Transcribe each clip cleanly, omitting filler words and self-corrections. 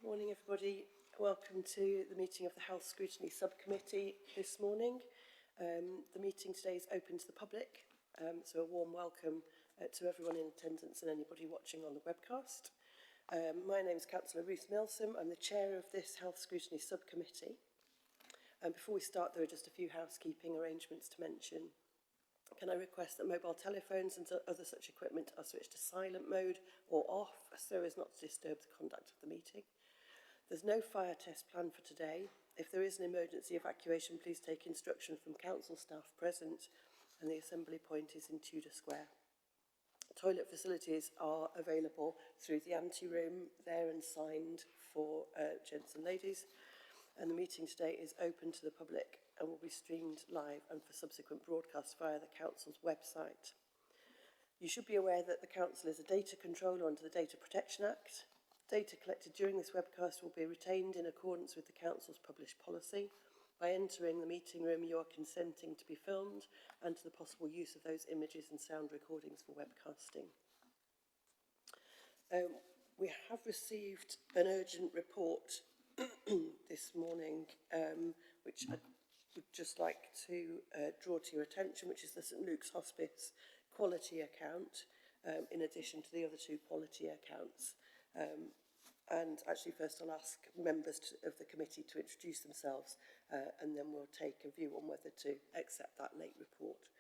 Morning everybody, welcome to the meeting of the Health Scrutiny Subcommittee this morning. The meeting today is open to the public, so a warm welcome to everyone in attendance and anybody watching on the webcast. My name is Councillor Ruth Milsom, I'm the chair of this Health Scrutiny Subcommittee. And before we start, there are just a few housekeeping arrangements to mention. Can I request that mobile telephones and other such equipment are switched to silent mode or off so as not to disturb the conduct of the meeting? There's no fire test planned for today. If there is an emergency evacuation, please take instruction from council staff present, and the assembly point is in Tudor Square. Toilet facilities are available through the anteroom there and signed for gents and ladies. And the meeting today is open to the public and will be streamed live and for subsequent broadcast via the Council's website. You should be aware that the Council is a data controller under the Data Protection Act. Data collected during this webcast will be retained in accordance with the Council's published policy. By entering the meeting room, you are consenting to be filmed and to the possible use of those images and sound recordings for webcasting. We have received an urgent report this morning, which I would just like to draw to your attention, which is the St Luke's Hospice quality account, in addition to the other two quality accounts. And actually first I'll ask members of the committee to introduce themselves, and then we'll take a view on whether to accept that late report.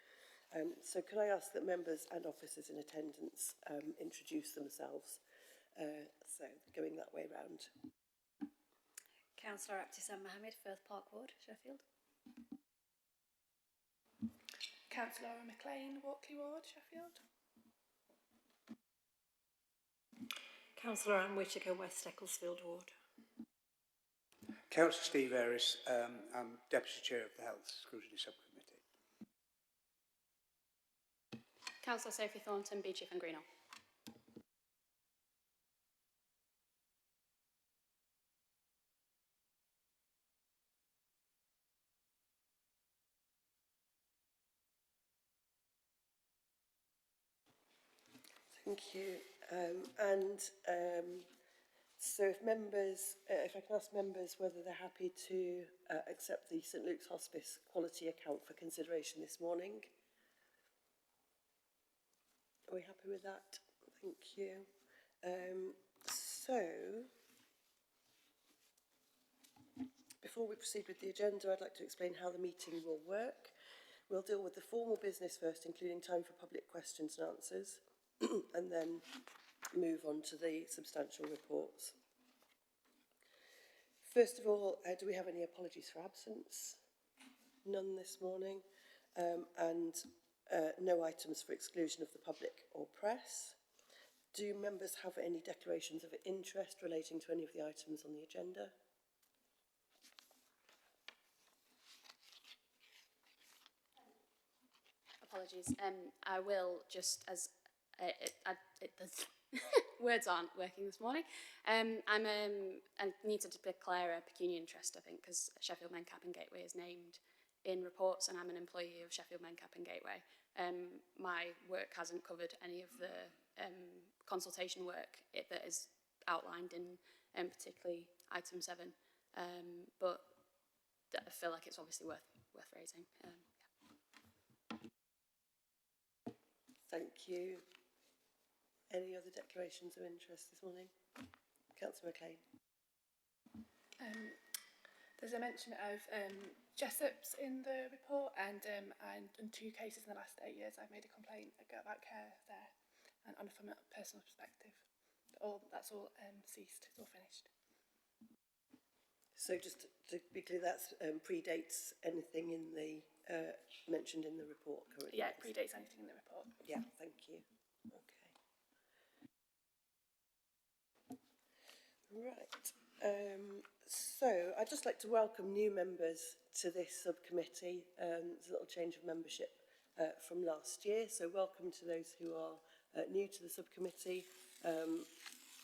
So can I ask that members and officers in attendance introduce themselves? So going that way round. Councillor Mohammed, Firth Park Ward, Sheffield. Councillor McClean, Walkley Ward, Sheffield. Councillor Anne Whittaker, West Ecclesfield Ward. Councillor Steve Ayris, I'm Deputy Chair of the Health Scrutiny Subcommittee. Councillor Sophie Thornton, Beechiff and Greenall. Thank you. So if members, if I can ask members whether they're happy to accept the St Luke's Hospice quality account for consideration this morning. Are we happy with that? Thank you. So, before we proceed with the agenda, I'd like to explain how the meeting will work. We'll deal with the formal business first, including time for public questions and answers, and then move on to the substantial reports. First of all, do we have any apologies for absence? None this morning. No items for exclusion of the public or press. Do members have any declarations of interest relating to any of the items on the agenda? Apologies. I will just, as words aren't working this morning. I need to declare a pecuniary interest, I think, because Sheffield Men Cap and Gateway is named in reports, and I'm an employee of Sheffield Men Cap and Gateway. My work hasn't covered any of the consultation work that is outlined in particularly item 7, but I feel like it's obviously worth raising. Yeah. Thank you. Any other declarations of interest this morning? Councillor McClean. There's a mention of Jessop's in the report, and in 2 cases in the last 8 years I've made a complaint about care there, and from a personal perspective. That's all ceased, it's all finished. So just to be clear, that predates anything in the mentioned in the report currently? Yeah, it predates anything in the report. Yeah, thank you. Okay. Right. So I'd just like to welcome new members to this subcommittee. There's a little change of membership from last year, so welcome to those who are new to the subcommittee.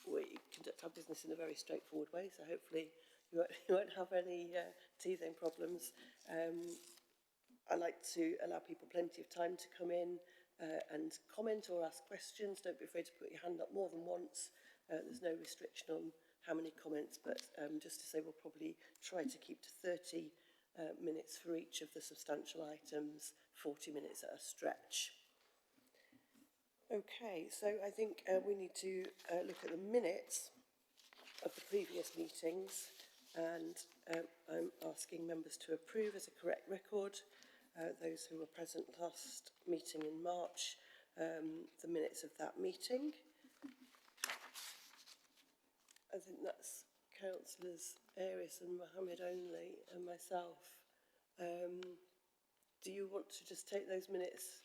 We conduct our business in a very straightforward way, so hopefully you won't have any teething problems. I like to allow people plenty of time to come in and comment or ask questions. Don't be afraid to put your hand up more than once. There's no restriction on how many comments, but just to say we'll probably try to keep to 30 minutes for each of the substantial items, 40 minutes at a stretch. Okay, so I think we need to look at the minutes of the previous meetings, and I'm asking members to approve as a correct record, those who were present last meeting in March, the minutes of that meeting. I think that's Councillors Ayris and Mohammed only, and myself. Do you want to just take those minutes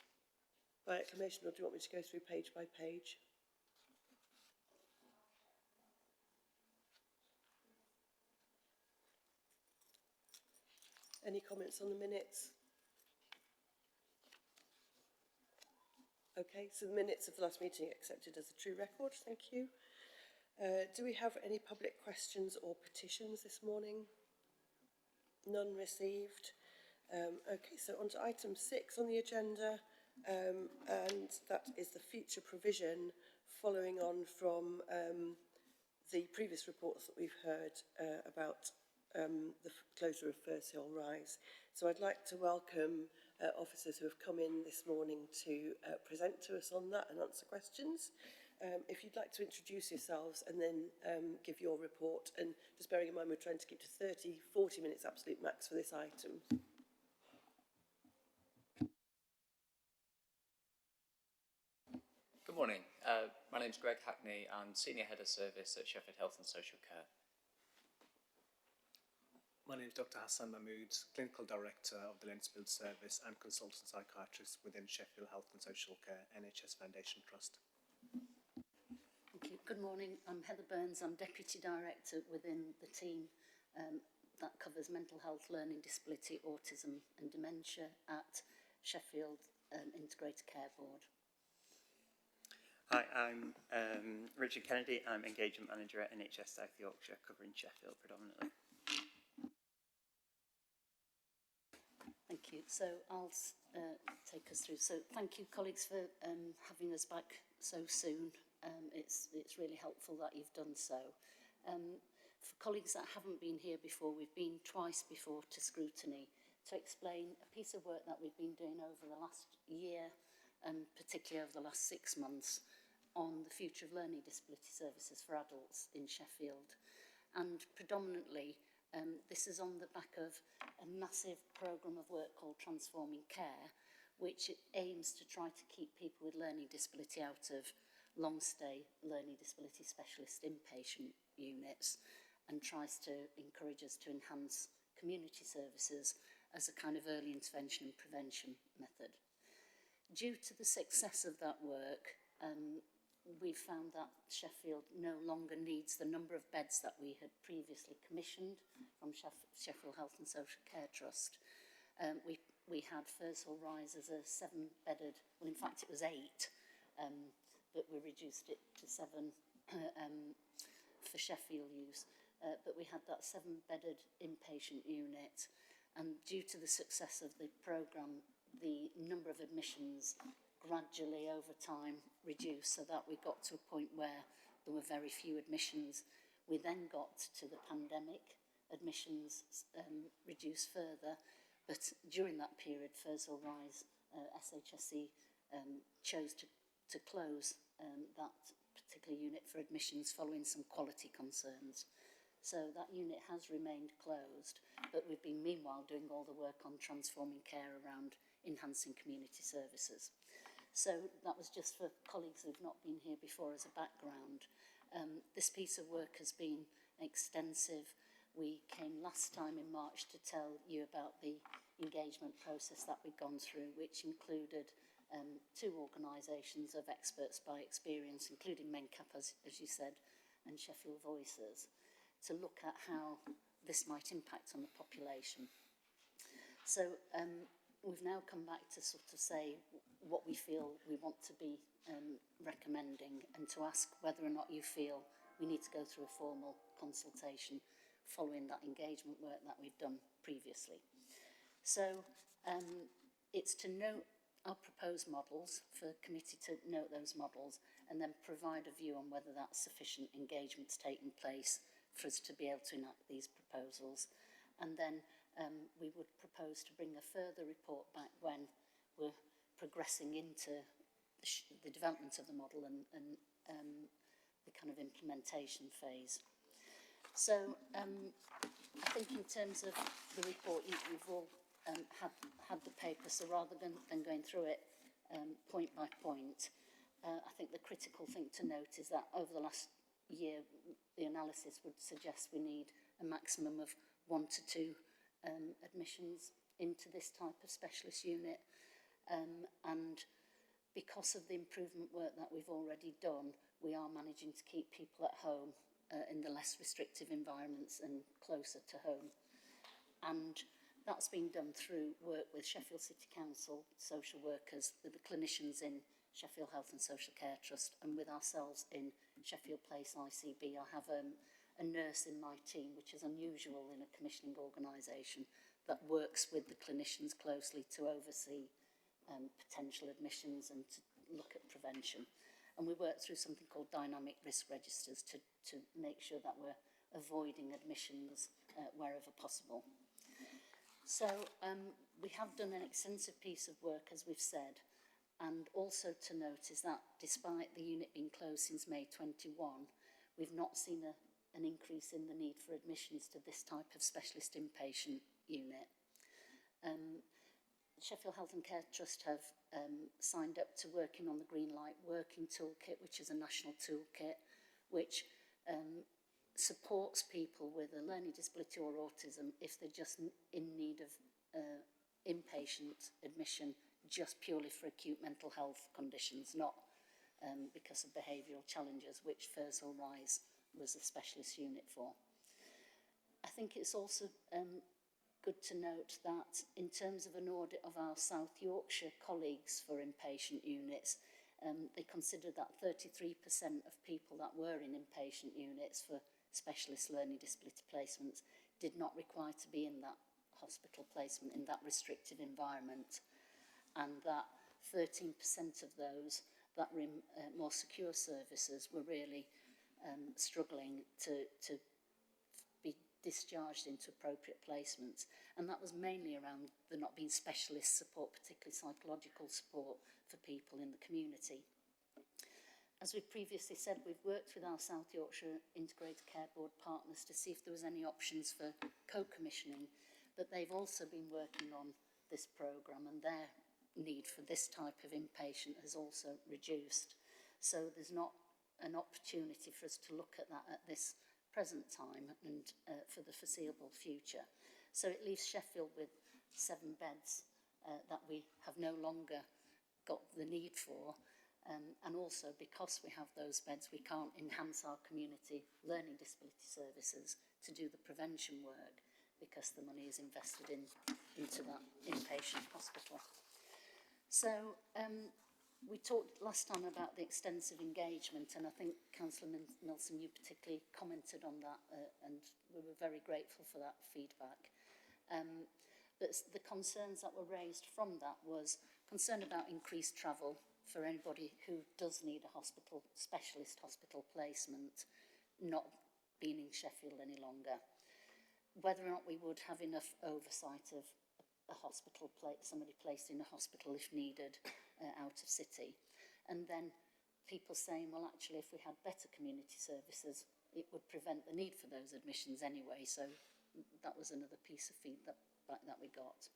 by acclamation, or do you want me to go through page by page? Any comments on the minutes? Okay, so the minutes of the last meeting are accepted as a true record, thank you. Do we have any public questions or petitions this morning? None received. Okay, so on to item 6 on the agenda, and that is the future provision following on from the previous reports that we've heard about the closure of Firshill Rise. So I'd like to welcome officers who have come in this morning to present to us on that and answer questions. If you'd like to introduce yourselves and then give your report, and just bearing in mind we're trying to keep to 40 minutes absolute max for this item. Good morning. My name's Greg Hackney. I'm Senior Head of Service at Sheffield Health and Social Care. My name is Dr. Hassan Mahmood, Clinical Director of the Lensfield Service and Consultant Psychiatrist within Sheffield Health and Social Care NHS Foundation Trust. Thank you. Good morning. I'm Heather Burns. I'm Deputy Director within the team that covers mental health, learning disability, autism and dementia at Sheffield Integrated Care Board. Hi, I'm Richard Kennedy. I'm Engagement Manager at NHS South Yorkshire, covering Sheffield predominantly. Thank you. So I'll take us through. So thank you, colleagues, for having us back so soon. It's really helpful that you've done so. For colleagues that haven't been here before, we've been twice before to Scrutiny to explain a piece of work that we've been doing over the last year, and particularly over the last 6 months, on the future of learning disability services for adults in Sheffield. And predominantly, this is on the back of a massive programme of work called Transforming Care, which aims to try to keep people with learning disability out of long-stay learning disability specialist inpatient units, and tries to encourage us to enhance community services as a kind of early intervention and prevention method. Due to the success of that work, we found that Sheffield no longer needs the number of beds that we had previously commissioned from Sheffield Health and Social Care Trust. We had Firshill Rise as a 7-bedded, well in fact it was 8, but we reduced it to 7 for Sheffield use. But we had that 7-bedded inpatient unit, and due to the success of the programme, the number of admissions gradually over time reduced, so that we got to a point where there were very few admissions. We then got to the pandemic, admissions reduced further, but during that period Firshill Rise SHSE chose to close that particular unit for admissions following some quality concerns. So that unit has remained closed, but we've been meanwhile doing all the work on transforming care around enhancing community services. So that was just for colleagues who've not been here before as a background. This piece of work has been extensive. We came last time in March to tell you about the engagement process that we've gone through, which included 2 organisations of experts by experience, including MENCAP, as you said, and Sheffield Voices, to look at how this might impact on the population. So we've now come back to sort of say what we feel we want to be recommending, and to ask whether or not you feel we need to go through a formal consultation following that engagement work that we've done previously. So it's to note our proposed models, for committee to note those models and then provide a view on whether that's sufficient engagement's taking place for us to be able to enact these proposals. And then we would propose to bring a further report back when we're progressing into the development of the model and the kind of implementation phase. So I think in terms of the report, you've all had the paper, so rather than going through it point by point, I think the critical thing to note is that over the last year, the analysis would suggest we need a maximum of 1 to 2 admissions into this type of specialist unit. And because of the improvement work that we've already done, we are managing to keep people at home in the less restrictive environments and closer to home. And that's been done through work with Sheffield City Council, social workers, with the clinicians in Sheffield Health and Social Care Trust, and with ourselves in Sheffield Place ICB. I have a nurse in my team, which is unusual in a commissioning organisation, that works with the clinicians closely to oversee potential admissions and to look at prevention. And we work through something called dynamic risk registers to make sure that we're avoiding admissions wherever possible. So we have done an extensive piece of work, as we've said, and also to note is that despite the unit being closed since May 21, we've not seen an increase in the need for admissions to this type of specialist inpatient unit. Sheffield Health and Care Trust have signed up to working on the Green Light Working Toolkit, which is a national toolkit which supports people with a learning disability or autism if they're just in need of inpatient admission just purely for acute mental health conditions, not because of behavioural challenges, which Firshill Rise was a specialist unit for. I think it's also good to note that in terms of an audit of our South Yorkshire colleagues for inpatient units, they considered that 33% of people that were in inpatient units for specialist learning disability placements did not require to be in that hospital placement, in that restricted environment, and that 13% of those that were in more secure services were really struggling to be discharged into appropriate placements. And that was mainly around there not being specialist support, particularly psychological support for people in the community. As we previously said, we've worked with our South Yorkshire Integrated Care Board partners to see if there was any options for co-commissioning, but they've also been working on this programme and their need for this type of inpatient has also reduced. So there's not an opportunity for us to look at that at this present time and for the foreseeable future. So it leaves Sheffield with 7 beds that we have no longer got the need for. And also because we have those beds, we can't enhance our community learning disability services to do the prevention work because the money is invested into that inpatient hospital. So we talked last time about the extensive engagement, and I think Councillor Milsom, you particularly commented on that, and we were very grateful for that feedback. But the concerns that were raised from that was concern about increased travel for anybody who does need a hospital, specialist hospital placement, not being in Sheffield any longer. Whether or not we would have enough oversight of a hospital, somebody placed in a hospital if needed out of city. And then people saying, well, actually, if we had better community services, it would prevent the need for those admissions anyway. So that was another piece of feedback that we got.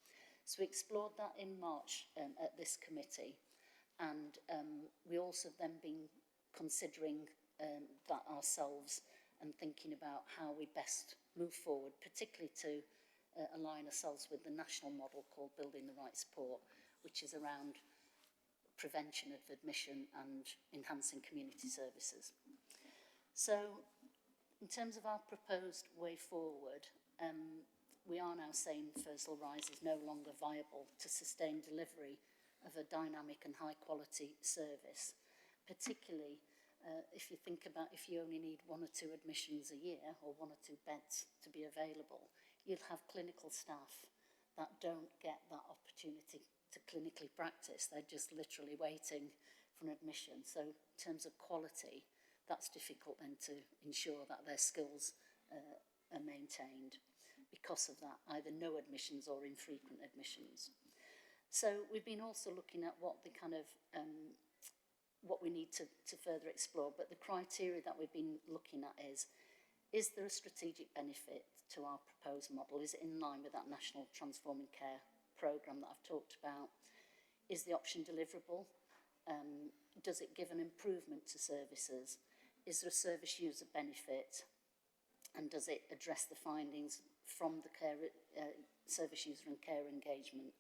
So we explored that in March at this committee. And we also then been considering that ourselves and thinking about how we best move forward, particularly to align ourselves with the national model called Building the Right Support, which is around prevention of admission and enhancing community services. So in terms of our proposed way forward, we are now saying Firshill Rise is no longer viable to sustain delivery of a dynamic and high quality service, particularly if you think about if you only need 1 or 2 admissions a year or 1 or 2 beds to be available, you'll have clinical staff that don't get that opportunity to clinically practice. They're just literally waiting for an admission. So in terms of quality, that's difficult then to ensure that their skills are maintained because of that, either no admissions or infrequent admissions. So we've been also looking at what the kind of what we need to further explore, but the criteria that we've been looking at is there a strategic benefit to our proposed model? Is it in line with that National Transforming Care programme that I've talked about? Is the option deliverable? Does it give an improvement to services? Is there a service user benefit? And does it address the findings from the care, service user and care engagement?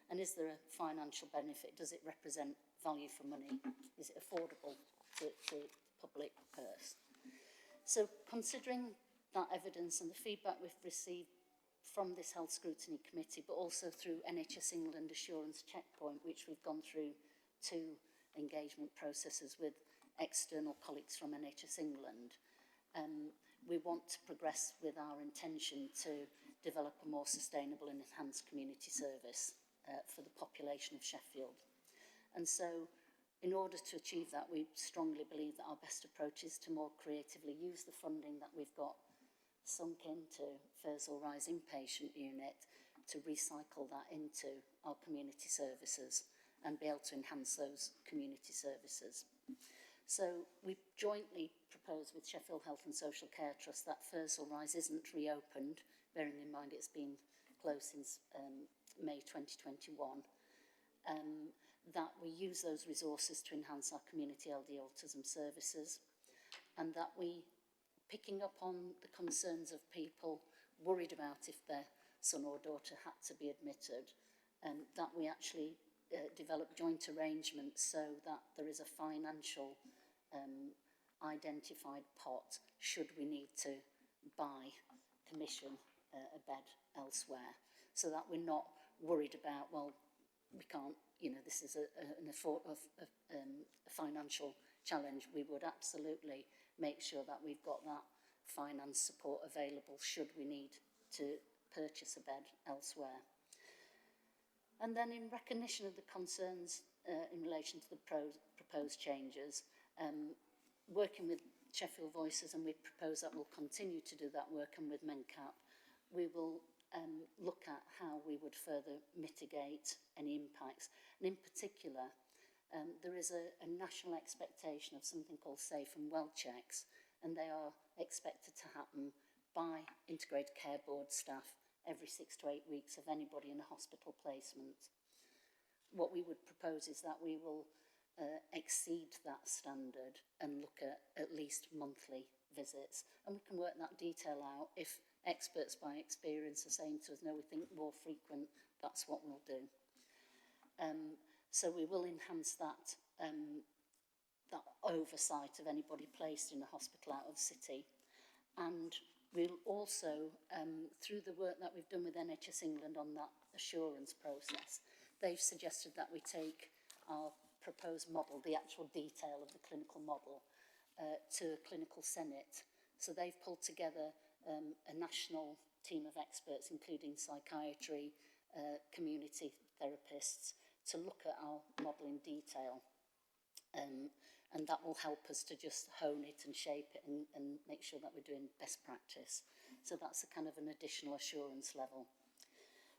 And is there a financial benefit? Does it represent value for money? Is it affordable to the public purse? So considering that evidence and the feedback we've received from this Health Scrutiny Committee, but also through NHS England Assurance Checkpoint, which we've gone through 2 engagement processes with external colleagues from NHS England, we want to progress with our intention to develop a more sustainable and enhanced community service for the population of Sheffield. And so in order to achieve that, we strongly believe that our best approach is to more creatively use the funding that we've got sunk into Firshill Rise inpatient unit to recycle that into our community services and be able to enhance those community services. So we jointly propose with Sheffield Health and Social Care Trust that Firshill Rise isn't reopened, bearing in mind it's been closed since May 2021, that we use those resources to enhance our community LD autism services, and that we, picking up on the concerns of people worried about if their son or daughter had to be admitted, that we actually develop joint arrangements so that there is a financial identified pot should we need to commission a bed elsewhere, so that we're not worried about, well, we can't, you know, this is a financial challenge. We would absolutely make sure that we've got that finance support available should we need to purchase a bed elsewhere. And then in recognition of the concerns in relation to the proposed changes, working with Sheffield Voices, and we propose that we'll continue to do that work, and with MenCap, we will look at how we would further mitigate any impacts. And in particular, there is a national expectation of something called safe and well checks, and they are expected to happen by integrated care board staff every 6 to 8 weeks of anybody in a hospital placement. What we would propose is that we will exceed that standard and look at least monthly visits, and we can work that detail out. If experts by experience are saying to us, no, we think more frequent, that's what we'll do. So we will enhance that that oversight of anybody placed in a hospital out of city, and we'll also, through the work that we've done with NHS England on that assurance process, they've suggested that we take our proposed model, the actual detail of the clinical model, to a clinical senate. So they've pulled together a national team of experts, including psychiatry, community therapists, to look at our model in detail. And that will help us to just hone it and shape it and make sure that we're doing best practice. So that's a kind of an additional assurance level.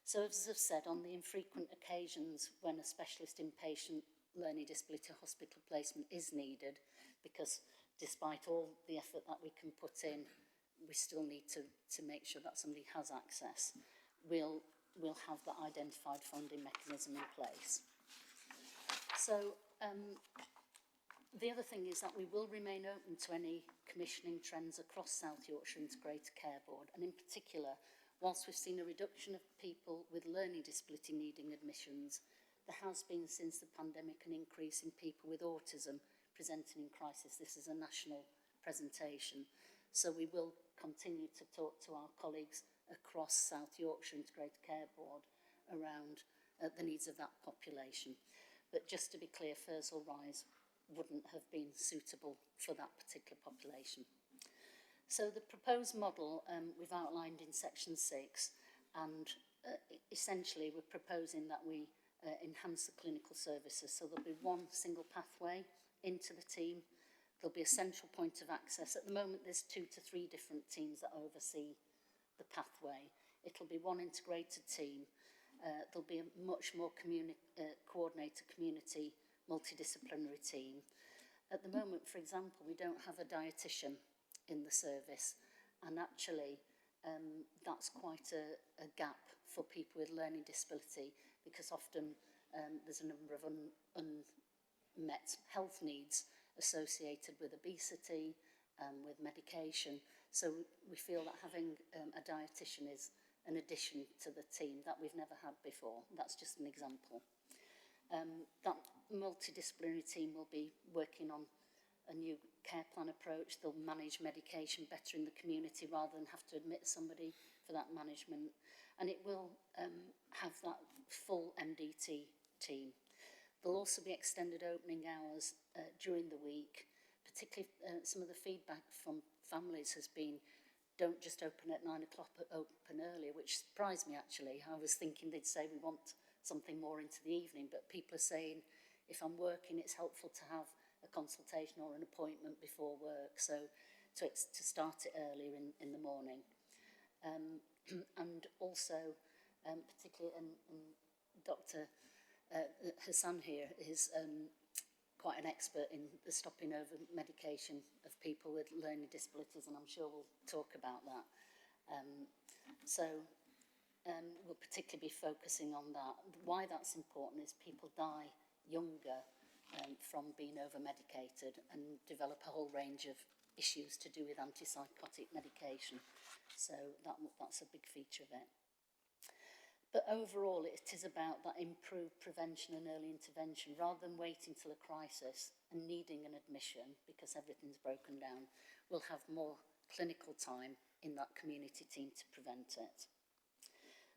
So as I've said, on the infrequent occasions when a specialist inpatient learning disability hospital placement is needed, because despite all the effort that we can put in, we still need to make sure that somebody has access. We'll have that identified funding mechanism in place. So the other thing is that we will remain open to any commissioning trends across South Yorkshire Integrated Care Board, and in particular, whilst we've seen a reduction of people with learning disability needing admissions, there has been since the pandemic an increase in people with autism presenting in crisis. This is a national presentation, so we will continue to talk to our colleagues across South Yorkshire Integrated Care Board around the needs of that population. But just to be clear, Firshill Rise wouldn't have been suitable for that particular population. So the proposed model we've outlined in section 6, and essentially we're proposing that we enhance the clinical services. So there'll be one single pathway into the team. There'll be a central point of access. At the moment, there's 2 to 3 different teams that oversee the pathway. It'll be one integrated team. There'll be a much more coordinated community, multidisciplinary team. At the moment, for example, we don't have a dietitian in the service, and actually that's quite a gap for people with learning disability, because often there's a number of unmet health needs associated with obesity, with medication. So we feel that having a dietitian is an addition to the team that we've never had before. That's just an example. That multidisciplinary team will be working on a new care plan approach. They'll manage medication better in the community rather than have to admit somebody for that management. And it will have that full MDT team. There'll also be extended opening hours during the week. Particularly some of the feedback from families has been, don't just open at 9 o'clock, but open earlier, which surprised me actually. I was thinking they'd say we want something more into the evening, but people are saying if I'm working, it's helpful to have a consultation or an appointment before work, so to start it earlier in the morning. And also, particularly, and Dr. Hassan here is quite an expert in the stopping over medication of people with learning disabilities, and I'm sure we'll talk about that. We'll particularly be focusing on that. Why that's important is people die younger from being over-medicated and develop a whole range of issues to do with antipsychotic medication. So that's a big feature of it. But overall, it is about that improved prevention and early intervention. Rather than waiting till a crisis and needing an admission because everything's broken down, we'll have more clinical time in that community team to prevent it.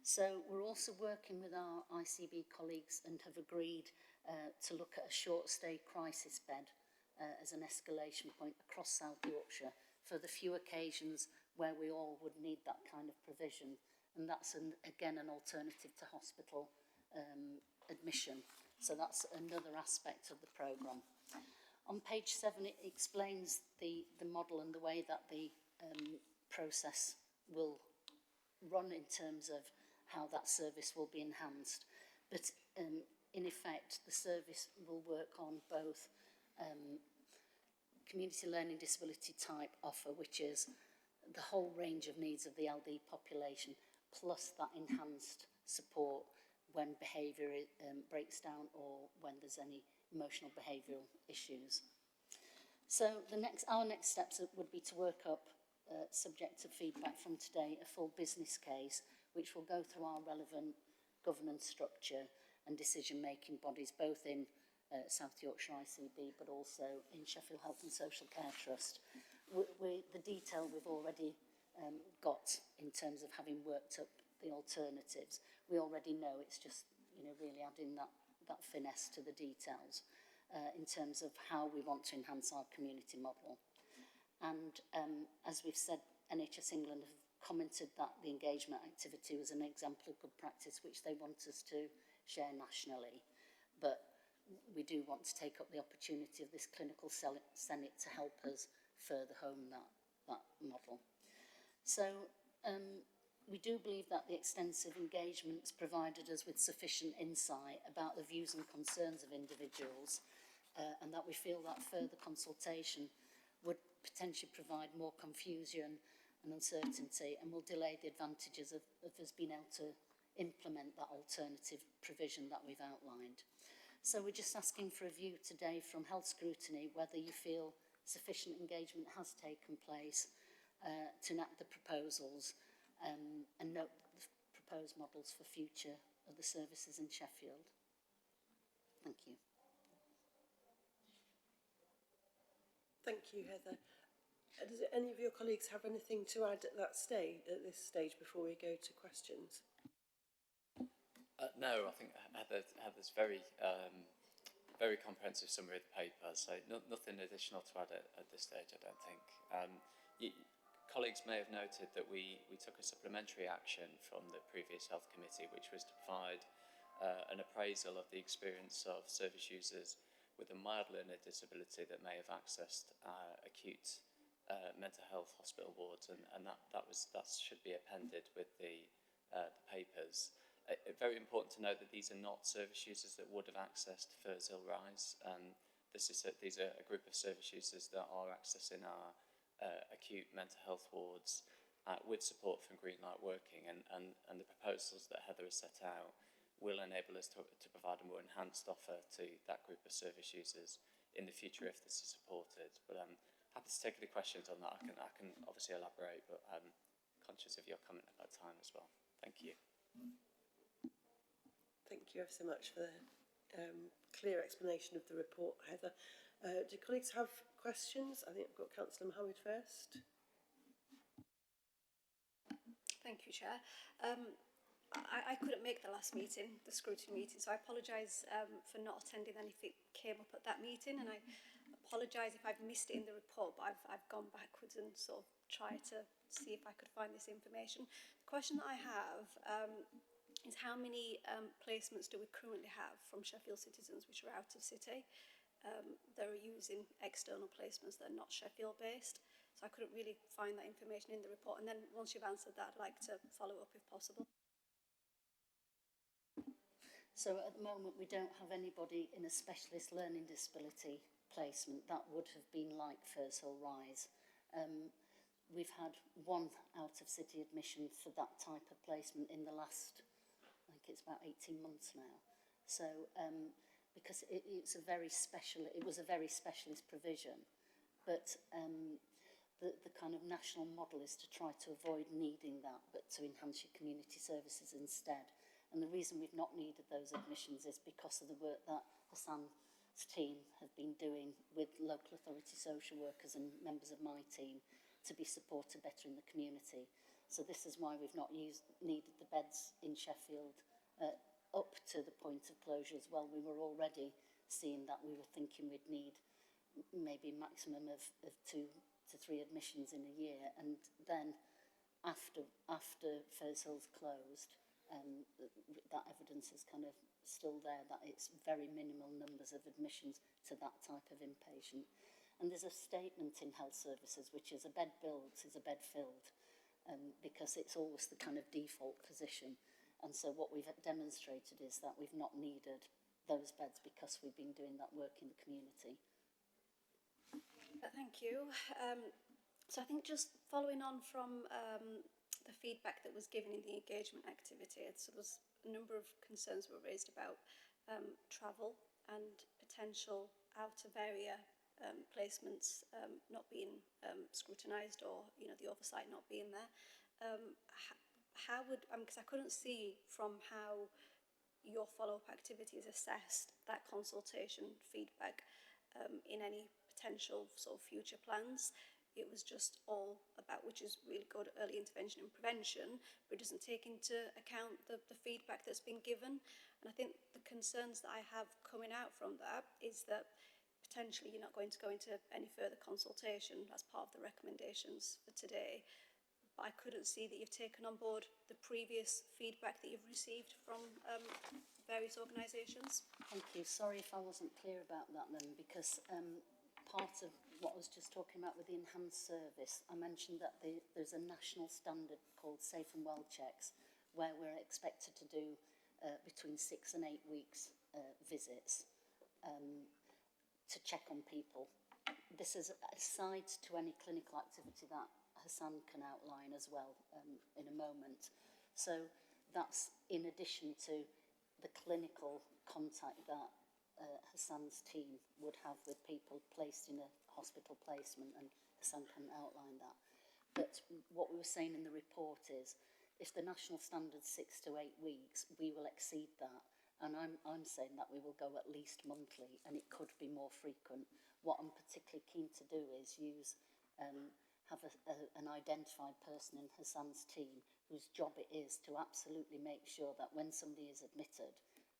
So we're also working with our ICB colleagues and have agreed to look at a short-stay crisis bed as an escalation point across South Yorkshire for the few occasions where we all would need that kind of provision. And that's, again, an alternative to hospital admission. So that's another aspect of the programme. On page 7, it explains the model and the way that the process will run in terms of how that service will be enhanced. But in effect, the service will work on both community learning disability type offer, which is the whole range of needs of the LD population, plus that enhanced support when behaviour breaks down or when there's any emotional behavioural issues. So our next steps would be to work up, subject to feedback from today, a full business case which will go through our relevant governance structure and decision-making bodies, both in South Yorkshire ICB but also in Sheffield Health and Social Care Trust. The detail we've already got in terms of having worked up the alternatives. We already know, it's just really adding that finesse to the details in terms of how we want to enhance our community model. And as we've said, NHS England have commented that the engagement activity was an example of good practice which they want us to share nationally, but we do want to take up the opportunity of this clinical senate to help us further home that model. So we do believe that the extensive engagements provided us with sufficient insight about the views and concerns of individuals, and that we feel that further consultation would potentially provide more confusion and uncertainty and will delay the advantages of us being able to implement that alternative provision that we've outlined. So we're just asking for a view today from Health Scrutiny whether you feel sufficient engagement has taken place to enact the proposals and note the proposed models for future of the services in Sheffield. Thank you. Thank you, Heather. Does any of your colleagues have anything to add at this stage before we go to questions? No, I think Heather's very comprehensive summary of the paper, so nothing additional to add at this stage, I don't think. Colleagues may have noted that we took a supplementary action from the previous Health Committee, which was to provide an appraisal of the experience of service users with a mild learner disability that may have accessed acute mental health hospital wards, and that should be appended with the papers. Very important to note that these are not service users that would have accessed Firshill Rise. These are a group of service users that are accessing our acute mental health wards with support from Green Light Working, and the proposals that Heather has set out will enable us to provide a more enhanced offer to that group of service users in the future if this is supported. But I'm happy to take any questions on that. I can obviously elaborate, but I'm conscious of your comment about time as well. Thank you. Thank you ever so much for the clear explanation of the report, Heather. Do colleagues have questions? I think I've got Councillor Mohammed first. Thank you, Chair. I couldn't make the last meeting, the scrutiny meeting, so I apologise for not attending anything that came up at that meeting, and I apologise if I've missed it in the report, but I've gone backwards and sort of tried to see if I could find this information. The question that I have is how many placements do we currently have from Sheffield citizens which are out of city? They're using external placements that are not Sheffield based, so I couldn't really find that information in the report, and then once you've answered that, I'd like to follow up if possible. So at the moment we don't have anybody in a specialist learning disability placement. That would have been like Firshill Rise. We've had one out of city admission for that type of placement in the last, I think it's about 18 months now. So because it was a very specialist provision, but the kind of national model is to try to avoid needing that, but to enhance your community services instead. And the reason we've not needed those admissions is because of the work that Hassan's team have been doing with local authority social workers and members of my team to be supported better in the community. So this is why we've not needed the beds in Sheffield up to the point of closure as well. We were already seeing that we were thinking we'd need maybe a maximum of 2 to 3 admissions in a year, and then after Firshill's closed, that evidence is kind of still there that it's very minimal numbers of admissions to that type of inpatient. And there's a statement in health services which is a bed built is a bed filled, because it's always the kind of default position. And so what we've demonstrated is that we've not needed those beds because we've been doing that work in the community. Thank you. So I think just following on from the feedback that was given in the engagement activity, so there's a number of concerns were raised about travel and potential out of area placements not being scrutinised, or the oversight not being there. How would, because I couldn't see from how your follow-up activities assessed that consultation feedback in any potential sort of future plans. It was just all about, which is really good, early intervention and prevention, but it doesn't take into account the feedback that's been given. And I think the concerns that I have coming out from that is that potentially you're not going to go into any further consultation as part of the recommendations for today. But I couldn't see that you've taken on board the previous feedback that you've received from various organisations. Thank you. Sorry if I wasn't clear about that then, because part of what I was just talking about with the enhanced service, I mentioned that there's a national standard called Safe and Well checks, where we're expected to do between 6 and 8 weeks visits to check on people. This is aside to any clinical activity that Hassan can outline as well in a moment. So that's in addition to the clinical contact that Hassan's team would have with people placed in a hospital placement, and Hassan can outline that. But what we were saying in the report is, if the national standard's 6 to 8 weeks, we will exceed that. And I'm saying that we will go at least monthly, and it could be more frequent. What I'm particularly keen to do is have an identified person in Hassan's team whose job it is to absolutely make sure that when somebody is admitted,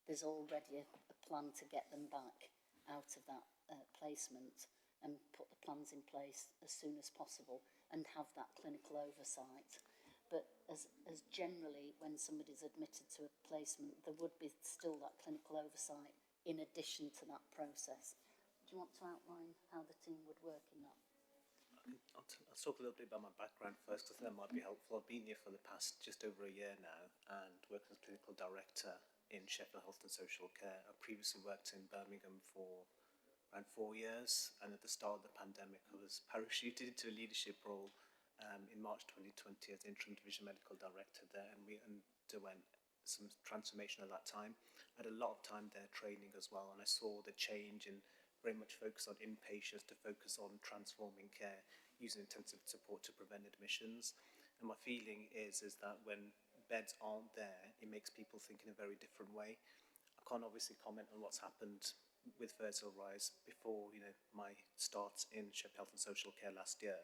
there's already a plan to get them back out of that placement, and put the plans in place as soon as possible and have that clinical oversight. but as generally, when somebody's admitted to a placement, there would be still that clinical oversight in addition to that process. Do you want to outline how the team would work in that? I'll talk a little bit about my background first, because that might be helpful. I've been here for the past just over a year now and worked as clinical director in Sheffield Health and Social Care. I previously worked in Birmingham for around 4 years, and at the start of the pandemic I was parachuted into a leadership role in March 2020 as interim division medical director there, and we underwent some transformation at that time. I had a lot of time there training as well, and I saw the change in very much focus on inpatients to focus on transforming care using intensive support to prevent admissions. And my feeling is that when beds aren't there, it makes people think in a very different way. I can't obviously comment on what's happened with Firshill Rise before, you know, my start in Sheffield Health and Social Care last year.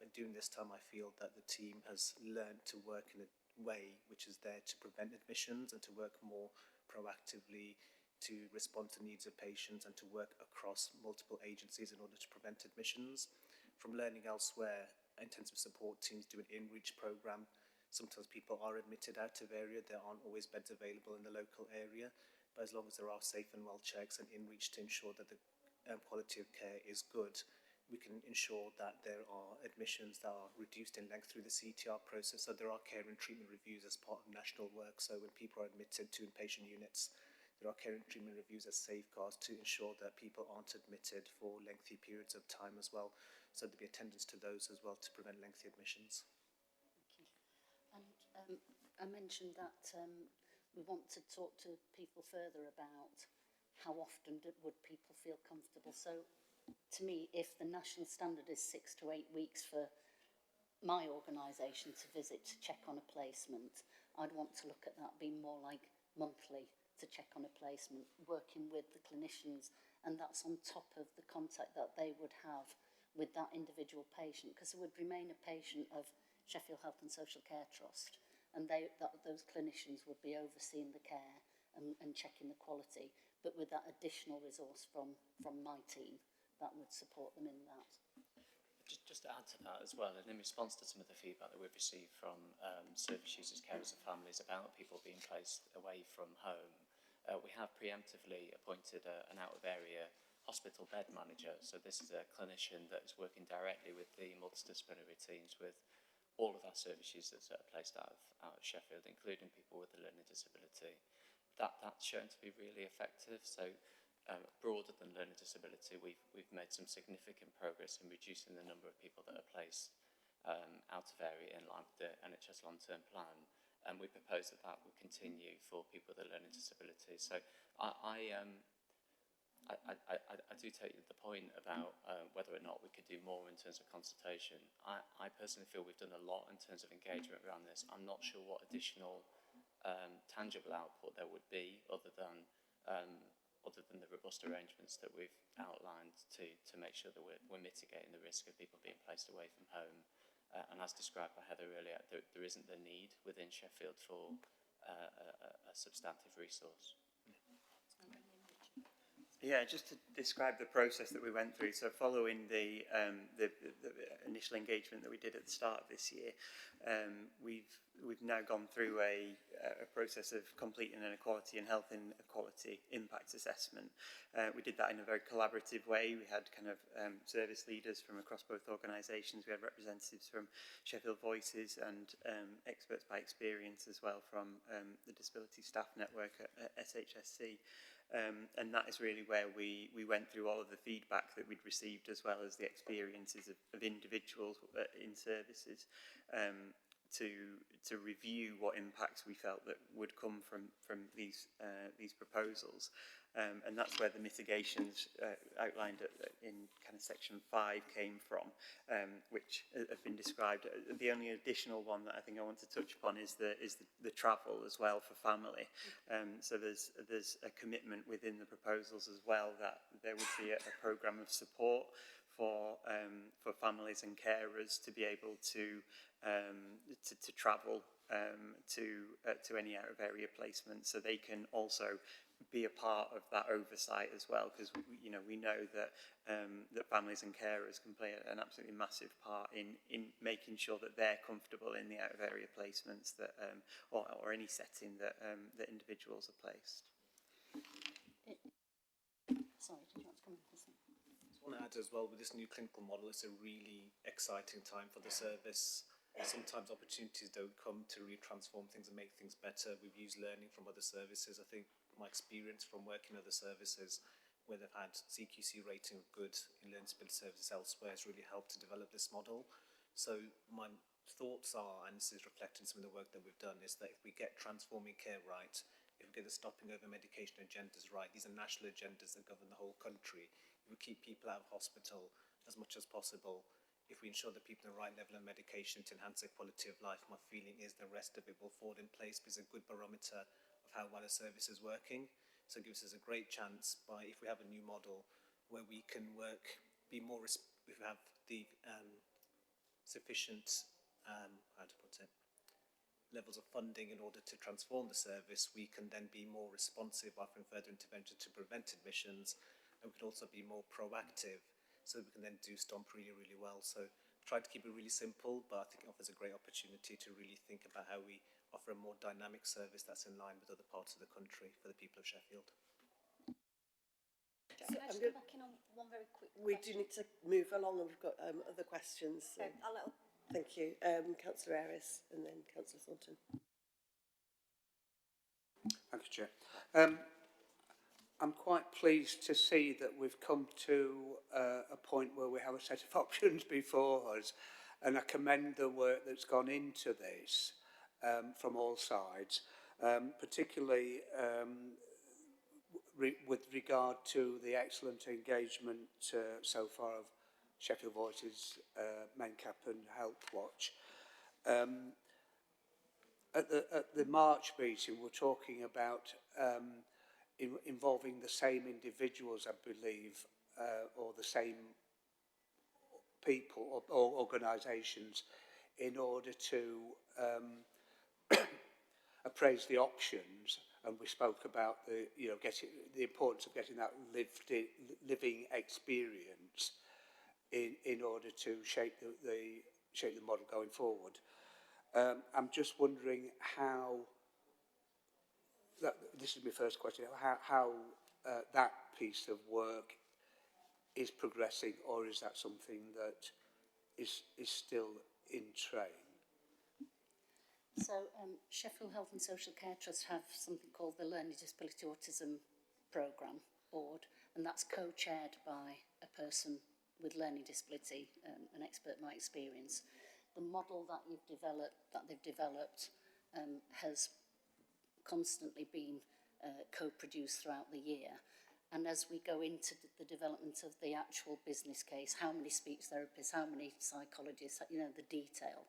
But during this time, I feel that the team has learned to work in a way which is there to prevent admissions and to work more proactively, to respond to needs of patients and to work across multiple agencies in order to prevent admissions. From learning elsewhere, intensive support teams do an in-reach programme. Sometimes people are admitted out of area, there aren't always beds available in the local area, but as long as there are safe and well checks and in-reach to ensure that the quality of care is good, we can ensure that there are admissions that are reduced in length through the CTR process. So there are care and treatment reviews as part of national work. So when people are admitted to inpatient units, there are care and treatment reviews as safeguards to ensure that people aren't admitted for lengthy periods of time as well. So there'll be attendance to those as well to prevent lengthy admissions. Thank you. And I mentioned that we want to talk to people further about how often would people feel comfortable. So to me, if the national standard is 6 to 8 weeks for my organisation to visit to check on a placement, I'd want to look at that being more like monthly to check on a placement, working with the clinicians, and that's on top of the contact that they would have with that individual patient, because there would remain a patient of Sheffield Health and Social Care Trust, and those clinicians would be overseeing the care and checking the quality, but with that additional resource from my team that would support them in that. Just to add to that as well, and in response to some of the feedback that we've received from service users, carers and families about people being placed away from home, we have preemptively appointed an out-of-area hospital bed manager. So this is a clinician that is working directly with the multidisciplinary teams with all of our service users that are placed out of Sheffield, including people with a learning disability. That's shown to be really effective. So broader than learning disability, we've made some significant progress in reducing the number of people that are placed out of area in line with the NHS long-term plan, and we propose that will continue for people with a learning disability. So I do take the point about whether or not we could do more in terms of consultation. I personally feel we've done a lot in terms of engagement around this. I'm not sure what additional tangible output there would be other than the robust arrangements that we've outlined to make sure that we're mitigating the risk of people being placed away from home. And as described by Heather earlier, there isn't the need within Sheffield for a substantive resource. Yeah, just to describe the process that we went through. So following the initial engagement that we did at the start of this year, we've now gone through a process of completing an equality and health inequality impact assessment. We did that in a very collaborative way. We had kind of service leaders from across both organisations. We had representatives from Sheffield Voices and experts by experience as well from the Disability Staff Network at SHSC. And that is really where we went through all of the feedback that we'd received, as well as the experiences of individuals in services, to review what impacts we felt that would come from these proposals. And that's where the mitigations outlined in kind of section 5 came from, which have been described. The only additional one that I think I want to touch upon is the travel as well for family. So there's a commitment within the proposals as well that there would be a programme of support for families and carers to be able to travel to any out of area placement, so they can also be a part of that oversight as well, because we know that that families and carers can play an absolutely massive part in making sure that they're comfortable in the out of area placements that or any setting that that individuals are placed. Sorry, did you want to come in? I just want to add as well, with this new clinical model, it's a really exciting time for the service. Sometimes opportunities don't come to really transform things and make things better. We've used learning from other services. I think my experience from working in other services where they've had CQC rating of good in learning disability services elsewhere has really helped to develop this model. So my thoughts are, and this is reflecting some of the work that we've done, is that if we get transforming care right, if we get the stopping over medication agendas right, these are national agendas that govern the whole country. If we keep people out of hospital as much as possible, if we ensure that people have the right level of medication to enhance their quality of life, my feeling is the rest of it will fall in place, because it's a good barometer of how well a service is working. So it gives us a great chance by, if we have a new model where we can work, be more, if we have the sufficient, how to put it, levels of funding in order to transform the service, we can then be more responsive, offering further intervention to prevent admissions, and we can also be more proactive, so we can then do STOMP really, really well. So I've tried to keep it really simple, but I think it offers a great opportunity to really think about how we offer a more dynamic service that's in line with other parts of the country for the people of Sheffield. Can I just come back in on one very quick question? We do need to move along, and we've got other questions. So. Thank you. Councillor Ayris and then Councillor Thornton. Thank you, Chair. I'm quite pleased to see that we've come to a point where we have a set of options before us, and I commend the work that's gone into this from all sides, particularly with regard to the excellent engagement so far of Sheffield Voices, MenCap and Health Watch. At the March meeting, we're talking about involving the same individuals, I believe, or the same people or organisations in order to appraise the options, and we spoke about the importance of getting that living experience in order to shape the model going forward. I'm just wondering how. This is my first question. How that piece of work is progressing, or is that something that is still in train? So Sheffield Health and Social Care Trust have something called the Learning Disability Autism Programme Board, and that's co-chaired by a person with learning disability, an expert in my experience. The model that they've developed has constantly been co-produced throughout the year. And as we go into the development of the actual business case, how many speech therapists, how many psychologists, the detail,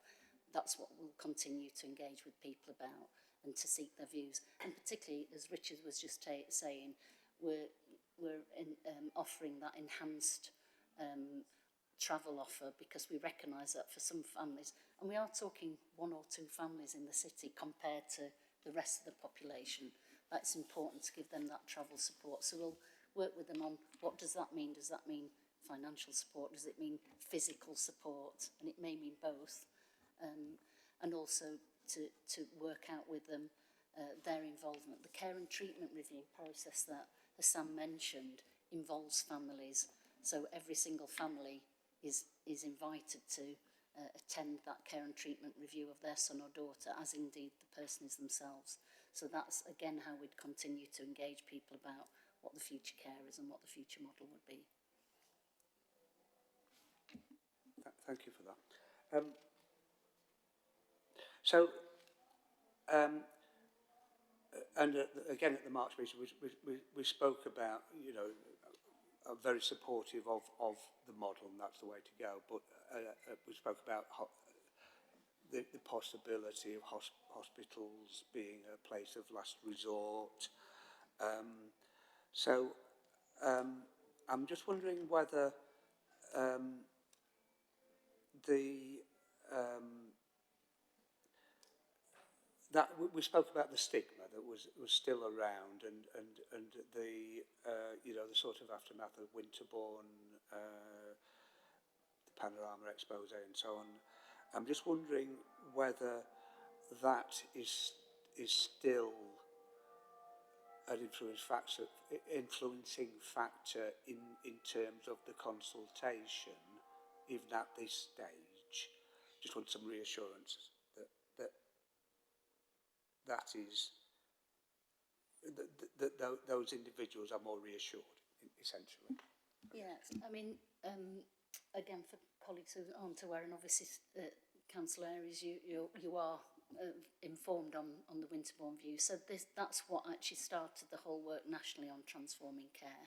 that's what we'll continue to engage with people about and to seek their views. And particularly, as Richard was just saying, we're offering that enhanced travel offer, because we recognise that for some families, and we are talking 1 or 2 families in the city compared to the rest of the population, that's important to give them that travel support. So we'll work with them on what does that mean. Does that mean financial support? Does it mean physical support? And it may mean both. And also to work out with them their involvement. The care and treatment review process that Sam mentioned involves families. So every single family is invited to attend that care and treatment review of their son or daughter, as indeed the person is themselves. So that's, again, how we'd continue to engage people about what the future care is and what the future model would be. Thank you for that. And again at the March meeting, we spoke about, are very supportive of the model, and that's the way to go. But we spoke about the possibility of hospitals being a place of last resort. I'm just wondering whether that we spoke about the stigma that was still around, and the you know, the sort of aftermath of Winterbourne, the panorama expose and so on. I'm just wondering whether that is still an influencing factor in terms of the consultation, even at this stage. Just want some reassurance that is that those individuals are more reassured, essentially. Yes, I mean, again, for colleagues who aren't aware, and obviously Councillor Ayris, you are informed on the Winterbourne view. So that's what actually started the whole work nationally on transforming care,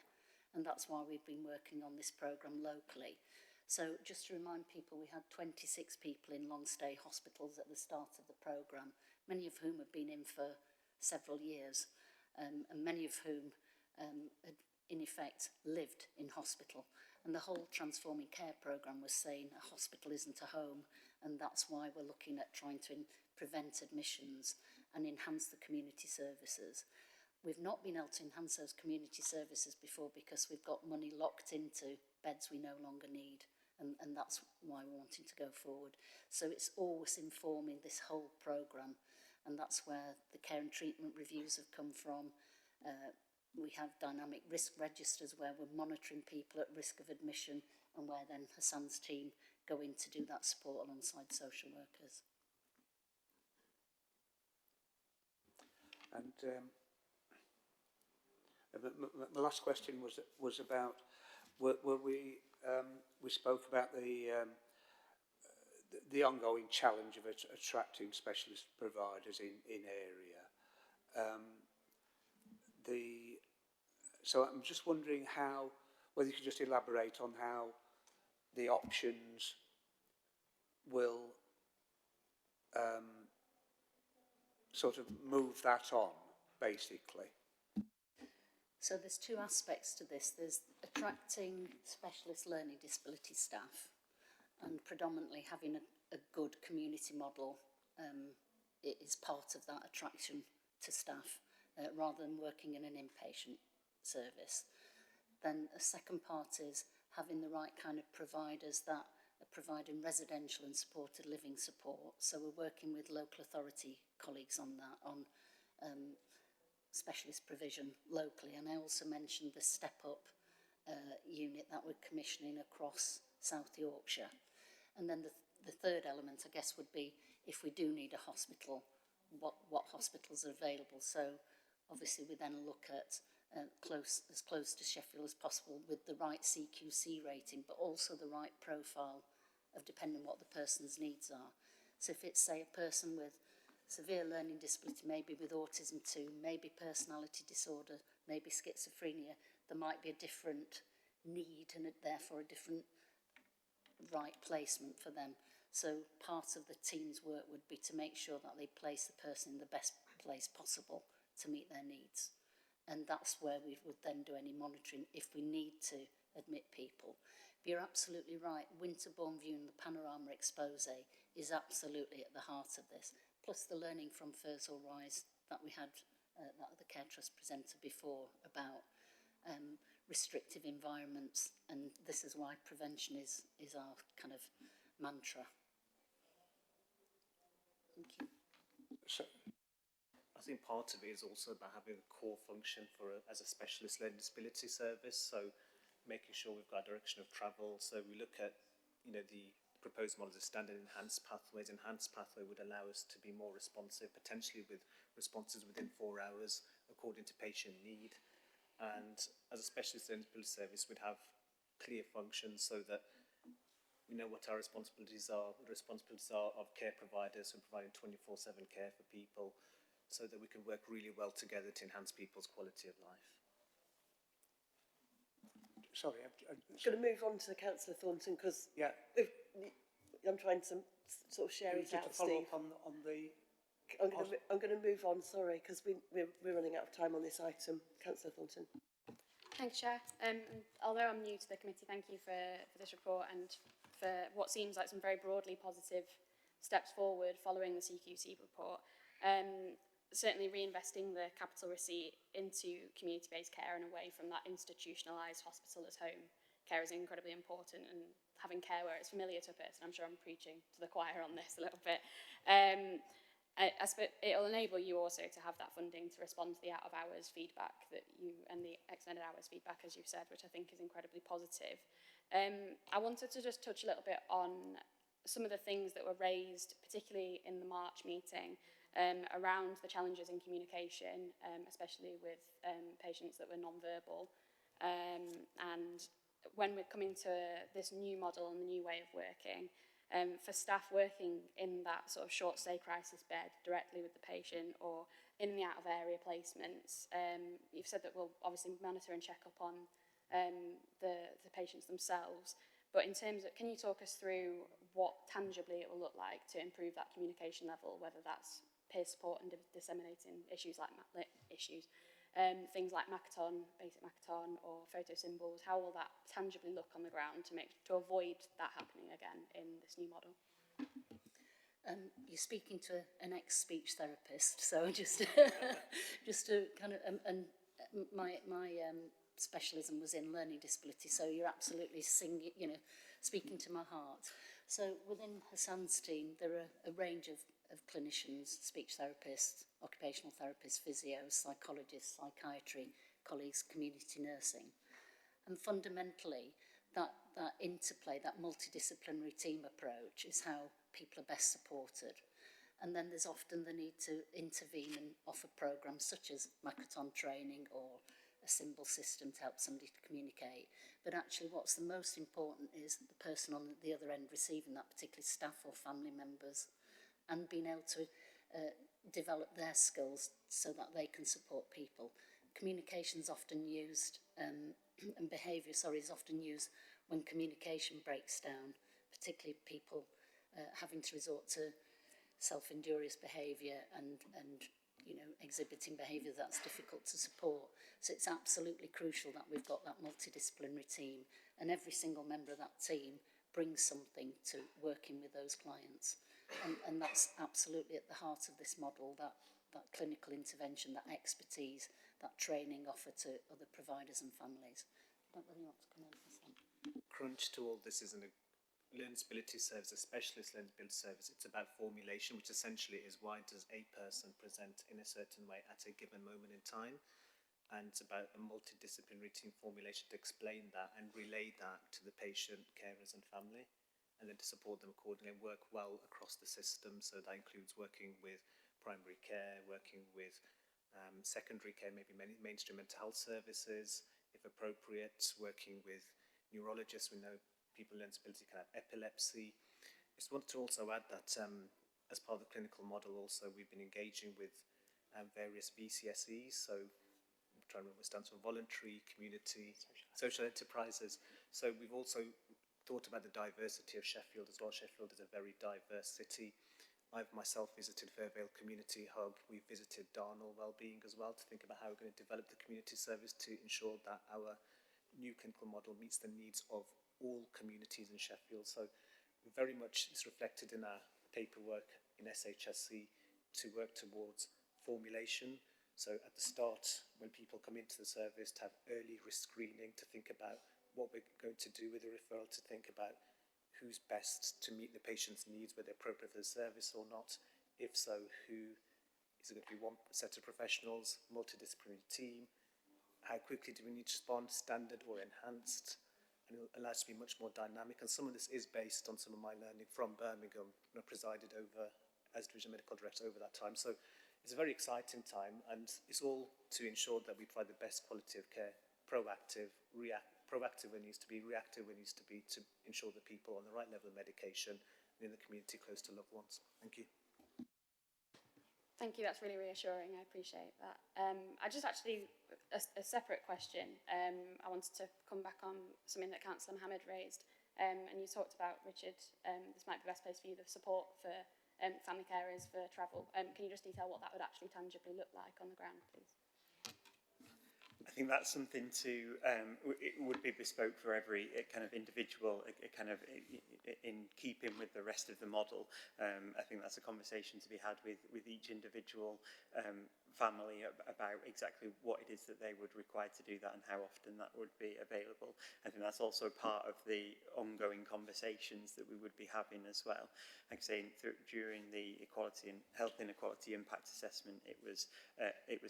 and that's why we've been working on this programme locally. So just to remind people, we had 26 people in long stay hospitals at the start of the programme, many of whom had been in for several years, and many of whom had in effect lived in hospital. And the whole transforming care programme was saying a hospital isn't a home, and that's why we're looking at trying to prevent admissions and enhance the community services. We've not been able to enhance those community services before because we've got money locked into beds we no longer need, and that's why we're wanting to go forward. So it's always informing this whole programme, and that's where the care and treatment reviews have come from. We have dynamic risk registers where we're monitoring people at risk of admission, and where then Hassan's team go in to do that support alongside social workers. And my last question was about were we spoke about the ongoing challenge of attracting specialist providers in area. So I'm just wondering whether you could just elaborate on how the options will sort of move that on, basically. So there's two aspects to this. There's attracting specialist learning disability staff, and predominantly having a good community model is part of that attraction to staff, rather than working in an inpatient service. Then a second part is having the right kind of providers that are providing residential and supported living support. So we're working with local authority colleagues on that, on specialist provision locally. And I also mentioned the Step Up unit that we're commissioning across South Yorkshire. And then the third element, I guess, would be if we do need a hospital, what hospitals are available. So obviously we then look at as close to Sheffield as possible with the right CQC rating, but also the right profile of depending on what the person's needs are. So if it's, say, a person with severe learning disability, maybe with autism too, maybe personality disorder, maybe schizophrenia, there might be a different need and therefore a different right placement for them. So part of the team's work would be to make sure that they place the person in the best place possible to meet their needs. And that's where we would then do any monitoring if we need to admit people. But you're absolutely right. Winterbourne view and the panorama expose is absolutely at the heart of this. Plus the learning from Firshill Rise that we had, that the Care Trust presented before about restrictive environments. And this is why prevention is our kind of mantra. Thank you. So, I think part of it is also about having a core function as a specialist learning disability service. So making sure we've got a direction of travel. So we look at, the proposed models of standard enhanced pathways. Enhanced pathway would allow us to be more responsive, potentially with responses within 4 hours according to patient need. And as a specialist learning disability service, we'd have clear functions so that we know what our responsibilities are. The responsibilities are of care providers who are providing 24/7 care for people, so that we can work really well together to enhance people's quality of life. sorry, I'm going to move on to Councillor Thornton because I'm trying to sort of share it out, Steve. On the. I'm going to move on, sorry, because we're running out of time on this item. Councillor Thornton. Thanks, Chair. Although I'm new to the committee, thank you for this report and for what seems like some very broadly positive steps forward following the CQC report. Certainly reinvesting the capital receipt into community-based care and away from that institutionalised hospital at home care is incredibly important, and having care where it's familiar to a person. I'm sure I'm preaching to the choir on this a little bit. I suppose it'll enable you also to have that funding to respond to the out-of-hours feedback that you, and the extended hours feedback, as you've said, which I think is incredibly positive. I wanted to just touch a little bit on some of the things that were raised, particularly in the March meeting, around the challenges in communication, especially with patients that were non-verbal. And when we're coming to this new model and the new way of working, for staff working in that sort of short stay crisis bed directly with the patient or in the out-of-area placements, you've said that we'll obviously monitor and check up on the patients themselves. But in terms of, can you talk us through what tangibly it will look like to improve that communication level, whether that's peer support and disseminating things like basic Makaton or photo symbols? How will that tangibly look on the ground to avoid that happening again in this new model? You're speaking to an ex-speech therapist, so just to kind of my specialism was in learning disability, so you're absolutely speaking to my heart. So within Hassan's team, there are a range of clinicians, speech therapists, occupational therapists, physios, psychologists, psychiatry, colleagues, community nursing. And fundamentally, that interplay, that multidisciplinary team approach is how people are best supported. And then there's often the need to intervene and offer programmes such as Makaton training or a symbol system to help somebody to communicate. But actually what's the most important is the person on the other end receiving that, particularly staff or family members, and being able to develop their skills so that they can support people. Communication's often used, and behaviour, is often used when communication breaks down, particularly people having to resort to self-injurious behaviour and exhibiting behaviour that's difficult to support. So it's absolutely crucial that we've got that multidisciplinary team, and every single member of that team brings something to working with those clients. And that's absolutely at the heart of this model, that clinical intervention, that expertise, that training offered to other providers and families. I don't really want to come on this one. Crunch to all this isn't a learning disability service, a specialist learning disability service. It's about formulation, which essentially is why does a person present in a certain way at a given moment in time. And it's about a multidisciplinary team formulation to explain that and relay that to the patient, carers and family, and then to support them accordingly and work well across the system. So that includes working with primary care, working with secondary care, maybe mainstream mental health services, if appropriate, working with neurologists. We know people with learning disability can have epilepsy. I just wanted to also add that as part of the clinical model also we've been engaging with various VCSEs, so I'm trying to remember what it stands for, voluntary, community, social enterprises. So we've also thought about the diversity of Sheffield as well. Sheffield is a very diverse city. I've myself visited Fairvale Community Hub. We've visited Darnall Wellbeing as well to think about how we're going to develop the community service to ensure that our new clinical model meets the needs of all communities in Sheffield. So very much it's reflected in our paperwork in SHSC to work towards formulation. So at the start, when people come into the service, to have early risk screening, to think about what we're going to do with the referral, to think about who's best to meet the patient's needs, whether they're appropriate for the service or not. If so, who is it going to be? One set of professionals, multidisciplinary team? How quickly do we need to respond, standard or enhanced? And it allows us to be much more dynamic. And some of this is based on some of my learning from Birmingham, and I presided over as Division Medical Director over that time. So it's a very exciting time, and it's all to ensure that we provide the best quality of care, proactive when it needs to be, reactive when it needs to be, to ensure that people are on the right level of medication and in the community close to loved ones. Thank you. Thank you, that's really reassuring, I appreciate that. I just actually, a separate question, I wanted to come back on something that Councillor Mohammed raised, and you talked about, Richard, this might be the best place for you, the support for family carers for travel. Can you just detail what that would actually tangibly look like on the ground, please? I think that's something to, it would be bespoke for every kind of individual, kind of in keeping with the rest of the model. I think that's a conversation to be had with each individual family about exactly what it is that they would require to do that and how often that would be available. I think that's also part of the ongoing conversations that we would be having as well. Like I say, during the equality and health inequality impact assessment, it was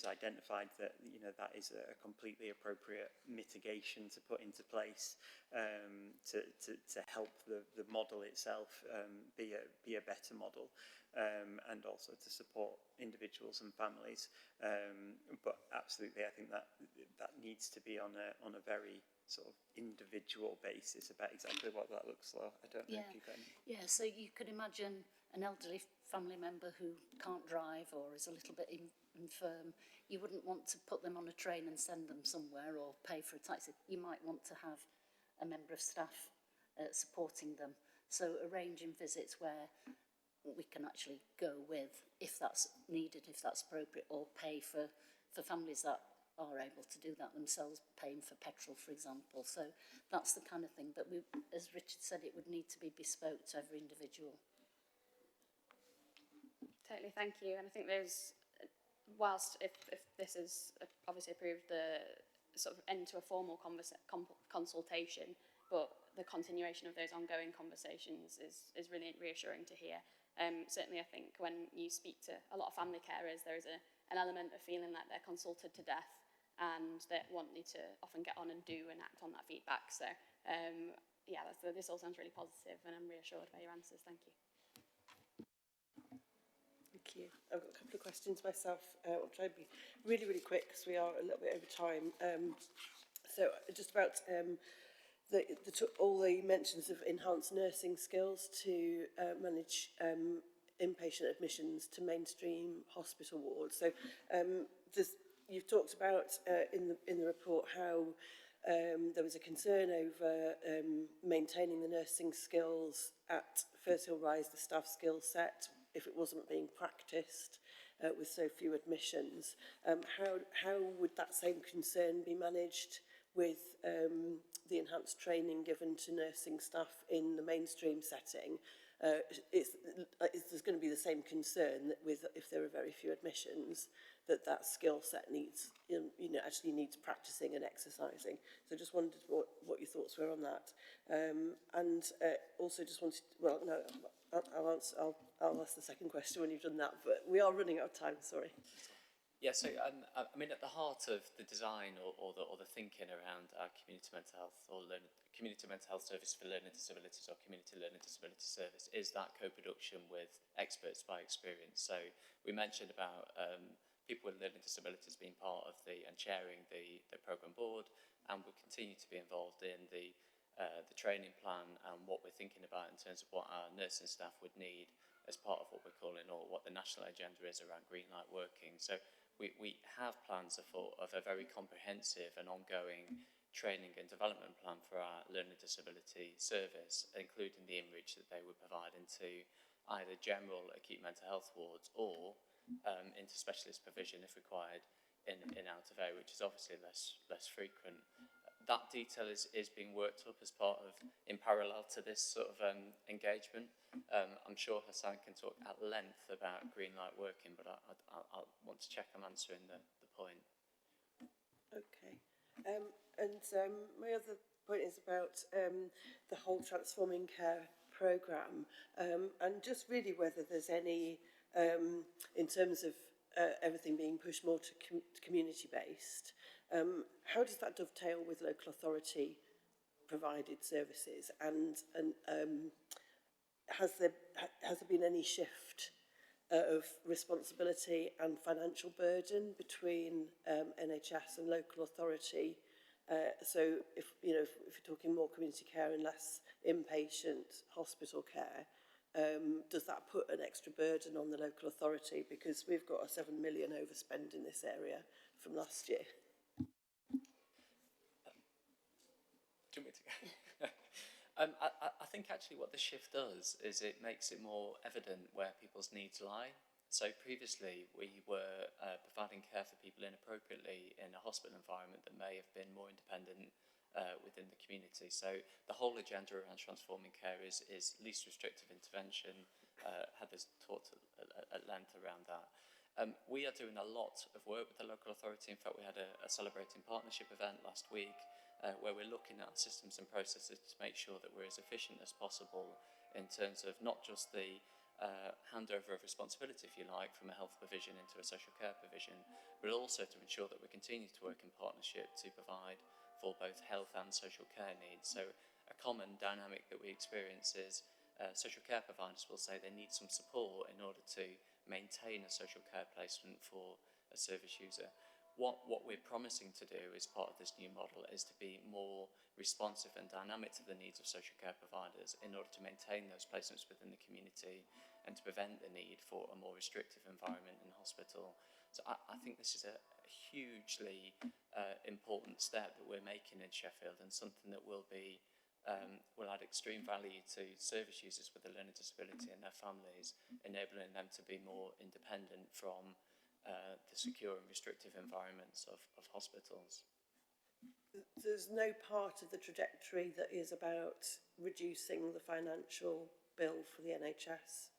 identified that that is a completely appropriate mitigation to put into place to help the model itself be a better model. And also to support individuals and families, but absolutely, I think that needs to be on a very sort of individual basis about exactly what that looks like. I don't know if you can. Yeah, so you could imagine an elderly family member who can't drive or is a little bit infirm. You wouldn't want to put them on a train and send them somewhere or pay for a taxi. You might want to have a member of staff supporting them. So arranging visits where we can actually go with, if that's needed, if that's appropriate, or pay for families that are able to do that themselves, paying for petrol, for example. So that's the kind of thing. But we, as Richard said, it would need to be bespoke to every individual. Totally, thank you. And I think there's, whilst if this is obviously approved, the sort of end to a formal consultation, but the continuation of those ongoing conversations is really reassuring to hear. Certainly, I think when you speak to a lot of family carers, there is an element of feeling like they're consulted to death and they want you to often get on and do and act on that feedback. So, yeah, this all sounds really positive and I'm reassured by your answers. Thank you. Thank you. I've got a couple of questions myself. I'll try and be really, really quick because we are a little bit over time. So just about all the mentions of enhanced nursing skills to manage inpatient admissions to mainstream hospital wards. So you've talked about in the report how there was a concern over maintaining the nursing skills at Firshill Rise, the staff skill set, if it wasn't being practiced with so few admissions. How would that same concern be managed with the enhanced training given to nursing staff in the mainstream setting? There's going to be the same concern that with if there are very few admissions, that skill set needs, actually needs practicing and exercising. So just wondered what your thoughts were on that. And also just wanted, well, no, I'll ask the second question when you've done that, but we are running out of time, sorry. Yeah, so I mean, at the heart of the design or the thinking around our community mental health or community mental health service for learning disabilities or community learning disability service is that co-production with experts by experience. So we mentioned about people with learning disabilities being part of and chairing the programme board, and we'll continue to be involved in the training plan and what we're thinking about in terms of what our nursing staff would need as part of what we're calling, or what the national agenda is around green light working. So we have plans of a very comprehensive and ongoing training and development plan for our learning disability service, including the inreach that they would provide into either general acute mental health wards or into specialist provision if required in out of area, which is obviously less frequent. That detail is being worked up as part of, in parallel to this sort of engagement. I'm sure Hassan can talk at length about green light working, but I'll want to check I'm answering the point. Okay. My other point is about the whole Transforming Care programme, and just really whether there's any, in terms of everything being pushed more to community-based, how does that dovetail with local authority provided services, and has there been any shift of responsibility and financial burden between NHS and local authority? So if you're talking more community care and less inpatient hospital care, does that put an extra burden on the local authority, because we've got a 7 million overspend in this area from last year? Do you want me to go? I think actually what the shift does is it makes it more evident where people's needs lie. So previously we were providing care for people inappropriately in a hospital environment that may have been more independent within the community. So the whole agenda around transforming care is least restrictive intervention. Heather's talked at length around that. We are doing a lot of work with the local authority. In fact, we had a celebrating partnership event last week where we're looking at systems and processes to make sure that we're as efficient as possible in terms of not just the handover of responsibility, if you like, from a health provision into a social care provision, but also to ensure that we continue to work in partnership to provide for both health and social care needs. So a common dynamic that we experience is social care providers will say they need some support in order to maintain a social care placement for a service user. What we're promising to do as part of this new model is to be more responsive and dynamic to the needs of social care providers in order to maintain those placements within the community and to prevent the need for a more restrictive environment in hospital. So I think this is a hugely important step that we're making in Sheffield, and something that will be will add extreme value to service users with a learning disability and their families, enabling them to be more independent from the secure and restrictive environments of hospitals. There's no part of the trajectory that is about reducing the financial bill for the NHS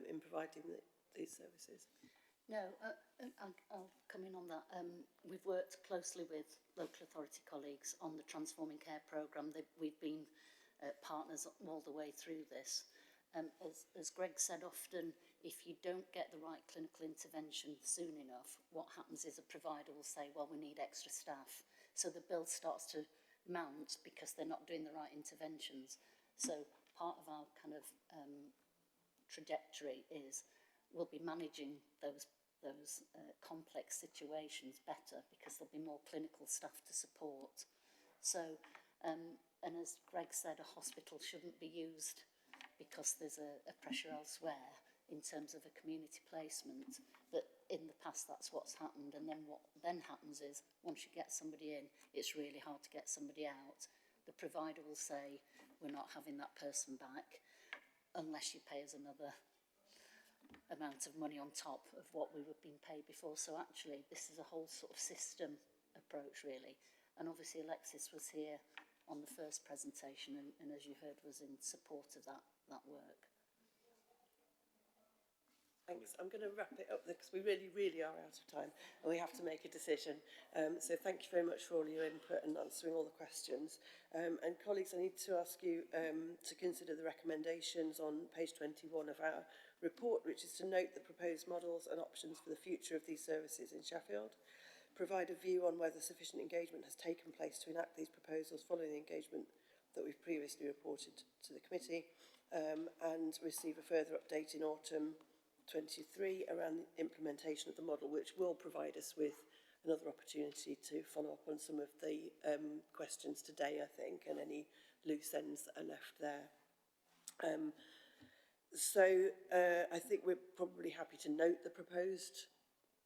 in providing these services. No, I'll come in on that. We've worked closely with local authority colleagues on the Transforming Care programme. We've been partners all the way through this. As Greg said, often if you don't get the right clinical intervention soon enough, what happens is a provider will say, well, we need extra staff. So the bill starts to mount because they're not doing the right interventions. So part of our kind of trajectory is we'll be managing those complex situations better because there'll be more clinical staff to support. So, and as Greg said, a hospital shouldn't be used because there's a pressure elsewhere in terms of a community placement. But in the past, that's what's happened. And then what then happens is once you get somebody in, it's really hard to get somebody out. The provider will say, we're not having that person back unless you pay us another amount of money on top of what we were being paid before. So actually this is a whole sort of system approach really, and obviously Alexis was here on the first presentation and as you heard was in support of that work. Thanks. I'm going to wrap it up because we really are out of time and we have to make a decision. So thank you very much for all your input and answering all the questions. And colleagues, I need to ask you to consider the recommendations on page 21 of our report, which is to note the proposed models and options for the future of these services in Sheffield, provide a view on whether sufficient engagement has taken place to enact these proposals following the engagement that we've previously reported to the committee, and receive a further update in autumn 23 around the implementation of the model, which will provide us with another opportunity to follow up on some of the questions today, I think, and any loose ends that are left there. I think we're probably happy to note the proposed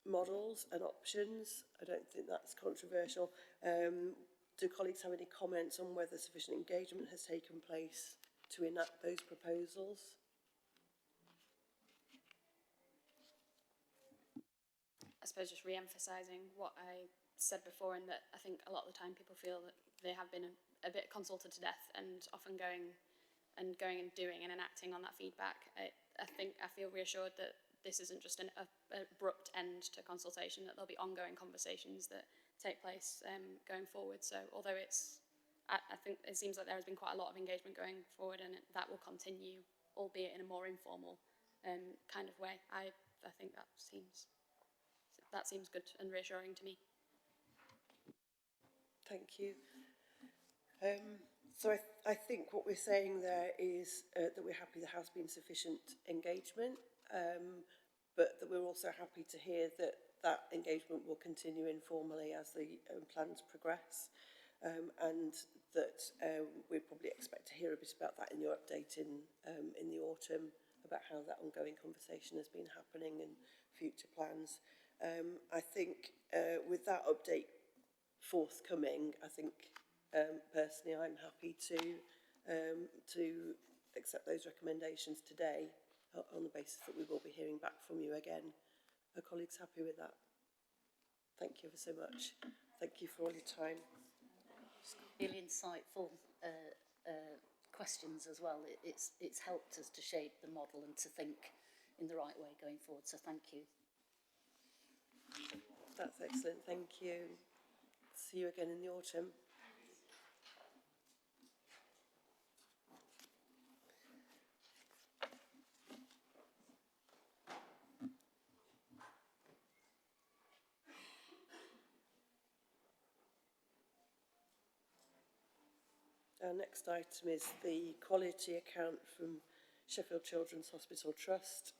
models and options. I don't think that's controversial. Do colleagues have any comments on whether sufficient engagement has taken place to enact those proposals? I suppose just re-emphasising what I said before, in that I think a lot of the time people feel that they have been a bit consulted to death and often going and doing and enacting on that feedback. I feel reassured that this isn't just an abrupt end to consultation, that there'll be ongoing conversations that take place going forward. So although I think it seems like there has been quite a lot of engagement going forward, and that will continue, albeit in a more informal kind of way. I think that seems good and reassuring to me. Thank you. So I think what we're saying there is that we're happy there has been sufficient engagement, but that we're also happy to hear that engagement will continue informally as the plans progress, and that we probably expect to hear a bit about that in your update in the autumn, about how that ongoing conversation has been happening and future plans. I think with that update forthcoming, I think personally I'm happy to accept those recommendations today on the basis that we will be hearing back from you again. Are colleagues happy with that? Thank you ever so much. Thank you for all your time. Really insightful questions as well. It's helped us to shape the model and to think in the right way going forward. So thank you. That's excellent. Thank you. See you again in the autumn. Our next item is the quality account from Sheffield Children's Hospital Trust,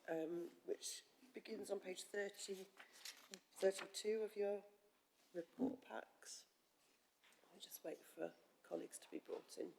which begins on page 32 of your report packs. I'll just wait for colleagues to be brought in.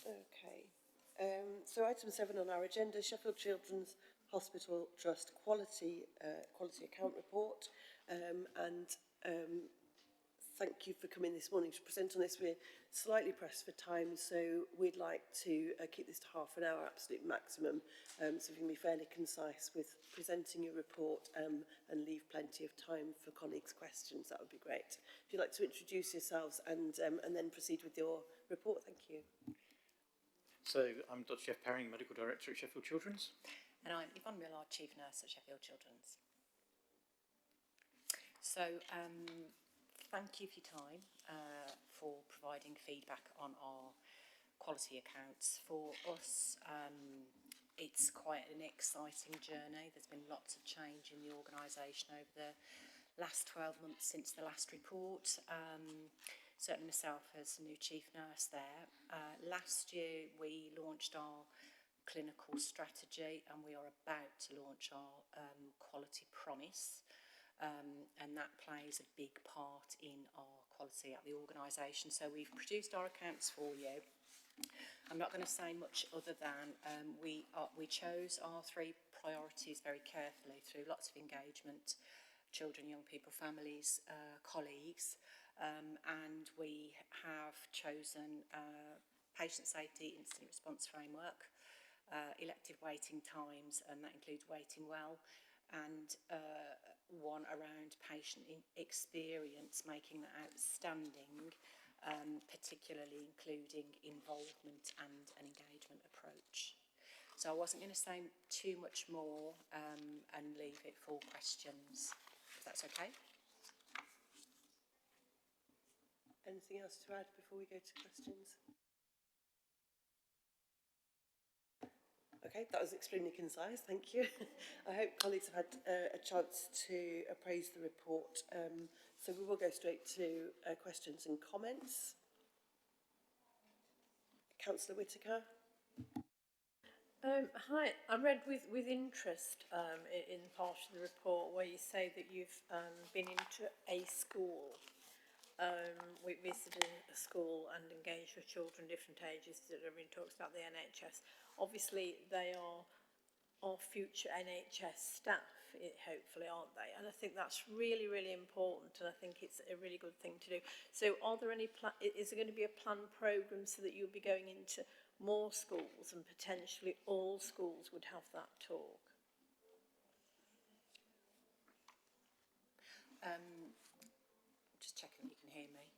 Okay, so item 7 on our agenda, Sheffield Children's Hospital Trust quality account report, and thank you for coming this morning to present on this. We're slightly pressed for time, so we'd like to keep this to half an hour, absolute maximum, so we can be fairly concise with presenting your report and leave plenty of time for colleagues' questions. That would be great. If you'd like to introduce yourselves and then proceed with your report, thank you. So I'm Dr. Jeff Perring, Medical Director at Sheffield Children's. And I'm Yvonne Millard, Chief Nurse at Sheffield Children's. So thank you for your time for providing feedback on our quality accounts. For us, it's quite an exciting journey. There's been lots of change in the organisation over the last 12 months since the last report. Certainly myself as new chief nurse there. Last year we launched our clinical strategy and we are about to launch our quality promise, and that plays a big part in our quality at the organisation. So we've produced our accounts for you. I'm not going to say much other than we chose our 3 priorities very carefully through lots of engagement, children, young people, families, colleagues. And we have chosen patient safety, incident response framework, elective waiting times, and that includes waiting well, and one around patient experience, making that outstanding, particularly including involvement and an engagement approach. So I wasn't going to say too much more and leave it for questions, if that's okay. Anything else to add before we go to questions? Okay, that was extremely concise, thank you. I hope colleagues have had a chance to appraise the report. So we will go straight to questions and comments. Councillor Whittaker. Hi, I read with interest in part of the report where you say that you've been into a school. We visited a school and engaged with children different ages that everyone talks about the NHS. Obviously they are our future NHS staff, hopefully, aren't they? And I think that's really, really important, and I think it's a really good thing to do. So are there any, is there going to be a planned programme so that you'll be going into more schools and potentially all schools would have that talk? Just checking you can hear me.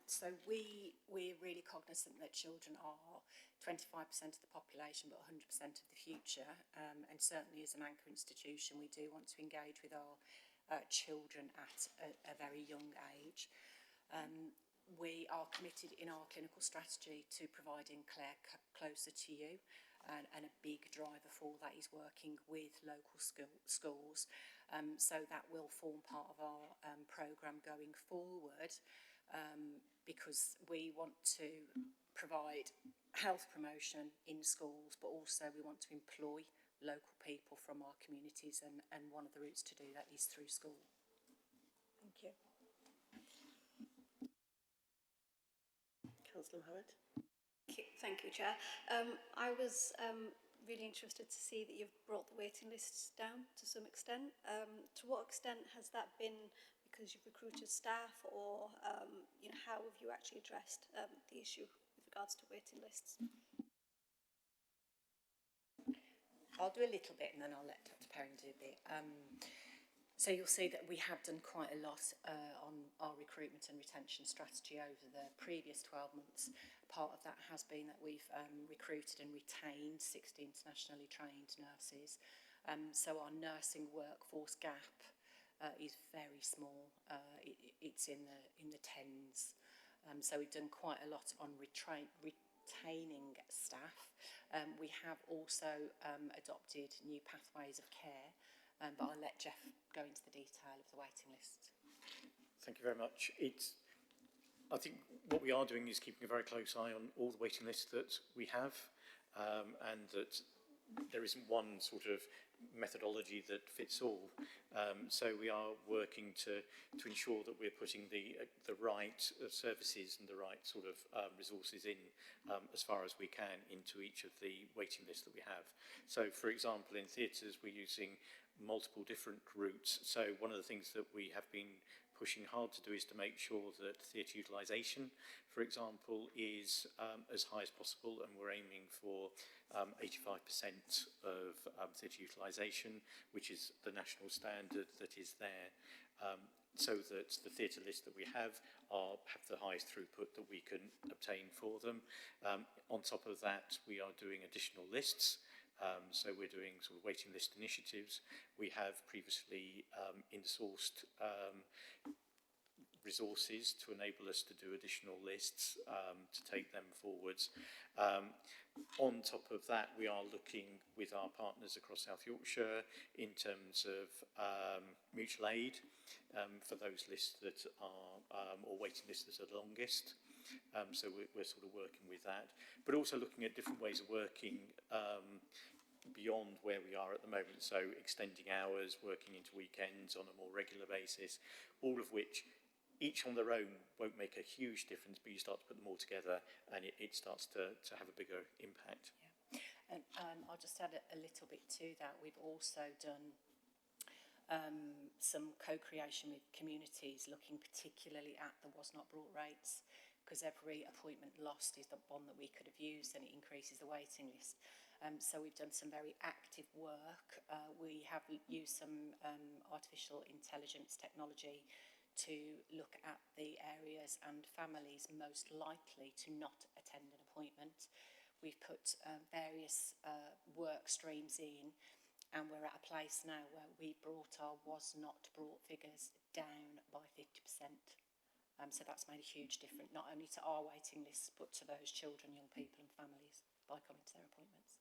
So we're really cognizant that children are 25% of the population but 100% of the future, and certainly as an anchor institution we do want to engage with our children at a very young age. We are committed in our clinical strategy to providing Clare closer to you, and a big driver for that is working with local schools. So that will form part of our programme going forward, because we want to provide health promotion in schools, but also we want to employ local people from our communities, and one of the routes to do that is through school. Thank you. Councillor Mohammed. Thank you, Chair. I was really interested to see that you've brought the waiting lists down to some extent. To what extent has that been because you've recruited staff, or you know, how have you actually addressed the issue with regards to waiting lists? I'll do a little bit and then I'll let Dr. Perrin do a bit. So you'll see that we have done quite a lot on our recruitment and retention strategy over the previous 12 months. Part of that has been that we've recruited and retained 60 internationally trained nurses. So our nursing workforce gap is very small. It's in the tens. So we've done quite a lot on retaining staff. We have also adopted new pathways of care, but I'll let Jeff go into the detail of the waiting list. Thank you very much. I think what we are doing is keeping a very close eye on all the waiting lists that we have, and that there isn't one sort of methodology that fits all. So we are working to ensure that we're putting the right services and the right sort of resources in as far as we can into each of the waiting lists that we have. So, for example, in theatres we're using multiple different routes. So one of the things that we have been pushing hard to do is to make sure that theatre utilisation, for example, is as high as possible, and we're aiming for 85% of theatre utilisation, which is the national standard that is there, so that the theatre list that we have the highest throughput that we can obtain for them. On top of that, we are doing additional lists. So we're doing sort of waiting list initiatives. We have previously insourced resources to enable us to do additional lists, to take them forwards. On top of that, we are looking with our partners across South Yorkshire in terms of mutual aid for those lists that are, or waiting lists that are the longest. So we're sort of working with that, but also looking at different ways of working beyond where we are at the moment. So extending hours, working into weekends on a more regular basis, all of which each on their own won't make a huge difference, but you start to put them all together and it starts to have a bigger impact. Yeah. And I'll just add a little bit to that. We've also done some co-creation with communities, looking particularly at the was not brought rates, because every appointment lost is the one that we could have used, and it increases the waiting list. So we've done some very active work. We have used some artificial intelligence technology to look at the areas and families most likely to not attend an appointment. We've put various work streams in, and we're at a place now where we brought our was not brought figures down by 50%. So that's made a huge difference, not only to our waiting lists, but to those children, young people and families by coming to their appointments.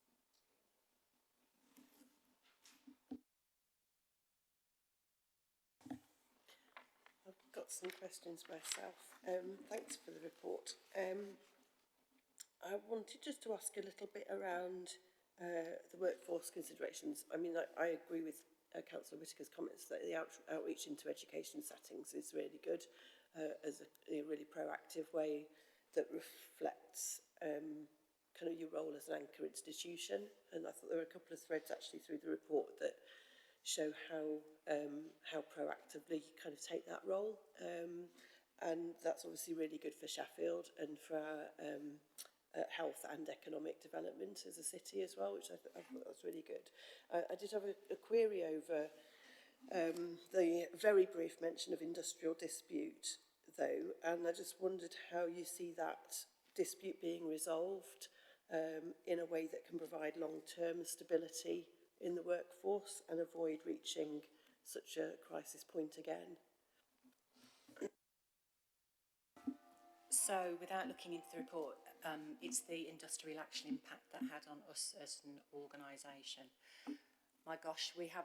I've got some questions myself. Thanks for the report. I wanted just to ask a little bit around the workforce considerations. I mean, I agree with Councillor Whittaker's comments that the outreach into education settings is really good, as a really proactive way that reflects kind of your role as an anchor institution. And I thought there were a couple of threads actually through the report that show how proactively you kind of take that role. And that's obviously really good for Sheffield and for our health and economic development as a city as well, which I thought was really good. I did have a query over the very brief mention of industrial dispute, though, and I just wondered how you see that dispute being resolved in a way that can provide long-term stability in the workforce and avoid reaching such a crisis point again. So, without looking into the report, it's the industrial action impact that had on us as an organisation. My gosh, we've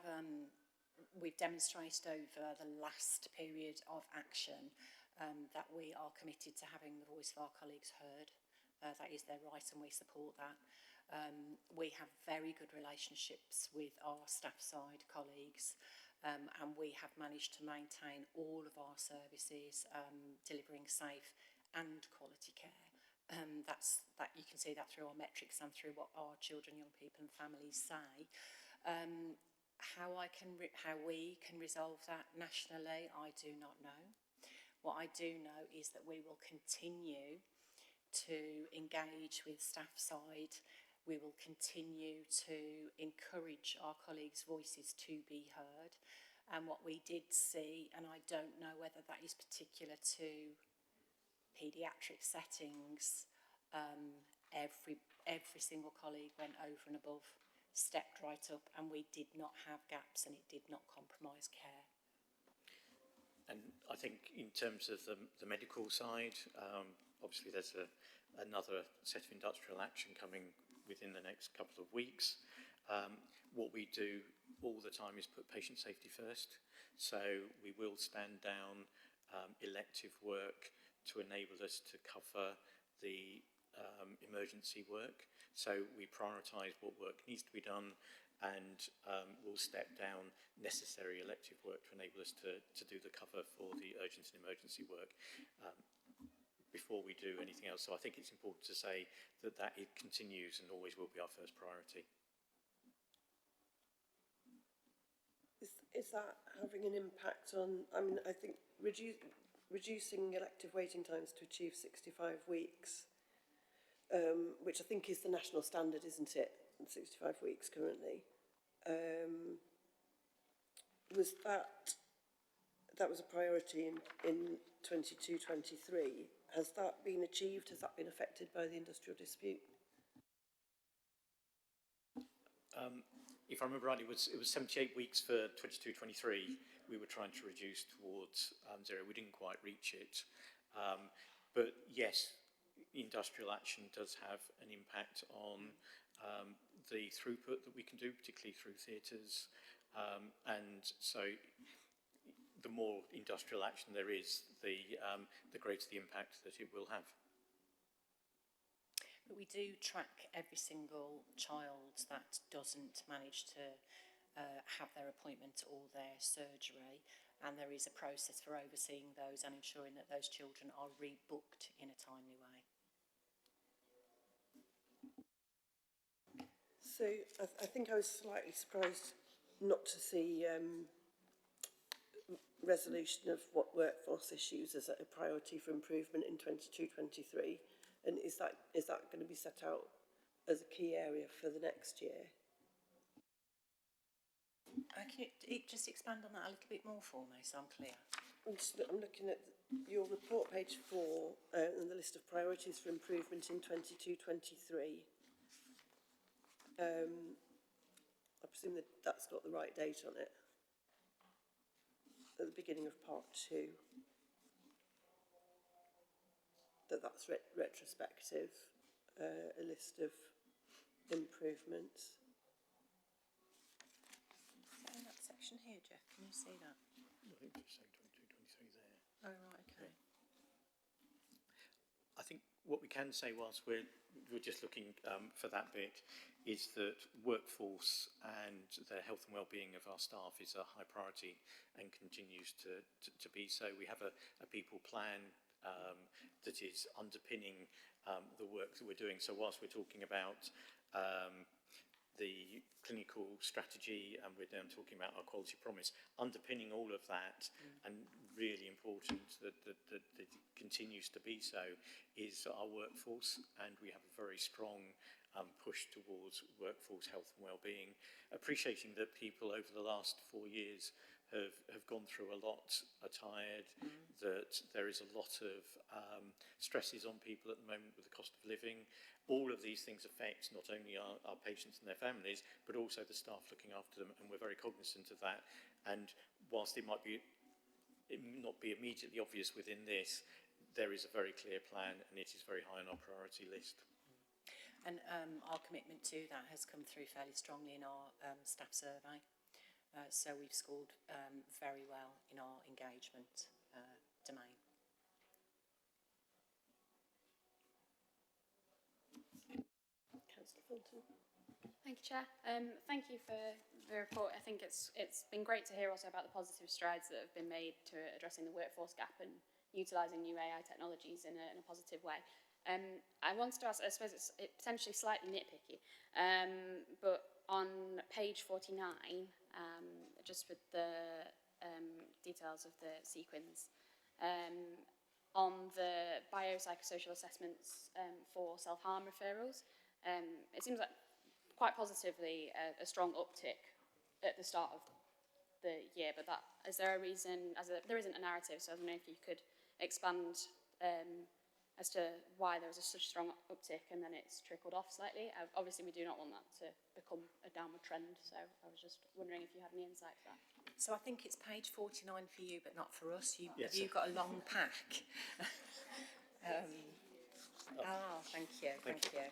demonstrated over the last period of action that we are committed to having the voice of our colleagues heard. That is their right, and we support that. We have very good relationships with our staff side colleagues, and we have managed to maintain all of our services delivering safe and quality care. That you can see that through our metrics and through what our children, young people and families say. How we can resolve that nationally, I do not know. What I do know is that we will continue to engage with staff side. We will continue to encourage our colleagues' voices to be heard. And what we did see, and I don't know whether that is particular to paediatric settings, every single colleague went over and above, stepped right up, and we did not have gaps and it did not compromise care. And I think in terms of the medical side, obviously there's another set of industrial action coming within the next couple of weeks. What we do all the time is put patient safety first. So we will stand down elective work to enable us to cover the emergency work. So we prioritise what work needs to be done, and we'll step down necessary elective work to enable us to do the cover for the urgent and emergency work before we do anything else. So I think it's important to say that it continues and always will be our first priority. Is that having an impact on, I mean, I think reducing elective waiting times to achieve 65 weeks, which I think is the national standard, isn't it? 65 weeks currently. Was that was a priority in 22-23. Has that been achieved? Has that been affected by the industrial dispute? If I remember right, it was 78 weeks for 22-23. We were trying to reduce towards 0. We didn't quite reach it. But yes, industrial action does have an impact on the throughput that we can do, particularly through theatres. And so the more industrial action there is, the greater the impact that it will have. But we do track every single child that doesn't manage to have their appointment or their surgery, and there is a process for overseeing those and ensuring that those children are rebooked in a timely way. So I think I was slightly surprised not to see resolution of what workforce issues as a priority for improvement in 22-23. And is that going to be set out as a key area for the next year? Can you just expand on that a little bit more for me, so I'm clear? I'm looking at your report, page 4, and the list of priorities for improvement in 22-23. I presume that's got the right date on it. At the beginning of part 2. That's retrospective, a list of improvements. Is that in that section here, Jeff? Can you see that? I think just say 22-23 there. Oh, right, okay. I think what we can say whilst we're just looking for that bit is that workforce and the health and well-being of our staff is a high priority and continues to be so. We have a people plan that is underpinning the work that we're doing. So whilst we're talking about the clinical strategy and we're now talking about our quality promise, underpinning all of that, and really important that it continues to be so, is our workforce, and we have a very strong push towards workforce health and well-being, appreciating that people over the last 4 years have gone through a lot, are tired, that there is a lot of stresses on people at the moment with the cost of living. All of these things affect not only our patients and their families, but also the staff looking after them, and we're very cognizant of that. And whilst it not be immediately obvious within this, there is a very clear plan, and it is very high on our priority list. And our commitment to that has come through fairly strongly in our staff survey. So we've scored very well in our engagement domain. Councillor Fulton. Thank you, Chair. Thank you for the report. I think it's been great to hear also about the positive strides that have been made to addressing the workforce gap and utilising new AI technologies in a positive way. I wanted to ask, I suppose it's potentially slightly nitpicky, but on page 49, just with the details of the sequins, on the biopsychosocial assessments for self-harm referrals, it seems like quite positively a strong uptick at the start of the year, but is there a reason, there isn't a narrative, so I don't know if you could expand as to why there was such a strong uptick and then it's trickled off slightly. Obviously, we do not want that to become a downward trend, so I was just wondering if you had any insight to that. So I think it's page 49 for you, but not for us. Yes. You've got a long pack. Thank you. Thank you.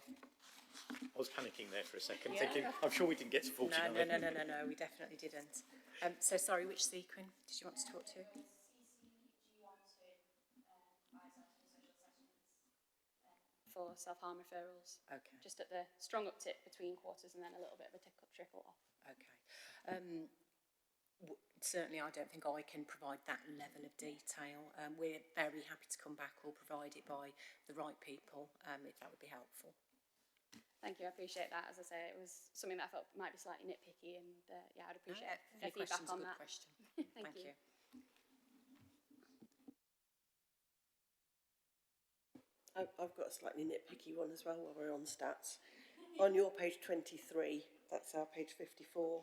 I was panicking there for a second, Yeah. thinking, I'm sure we didn't get to 49. No, we definitely didn't. So sorry, which sequin did you want to talk to? For self-harm referrals. Okay. Just at the strong uptick between quarters and then a little bit of a trickle off. Okay. Certainly, I don't think I can provide that level of detail. We're very happy to come back or provide it by the right people, if that would be helpful. Thank you, I appreciate that. As I say, it was something that I felt might be slightly nitpicky, and yeah, I'd appreciate Any feedback question's on a good that. question. Thank you. I've got a slightly nitpicky one as well while we're on stats. On your page 23, that's our page 54,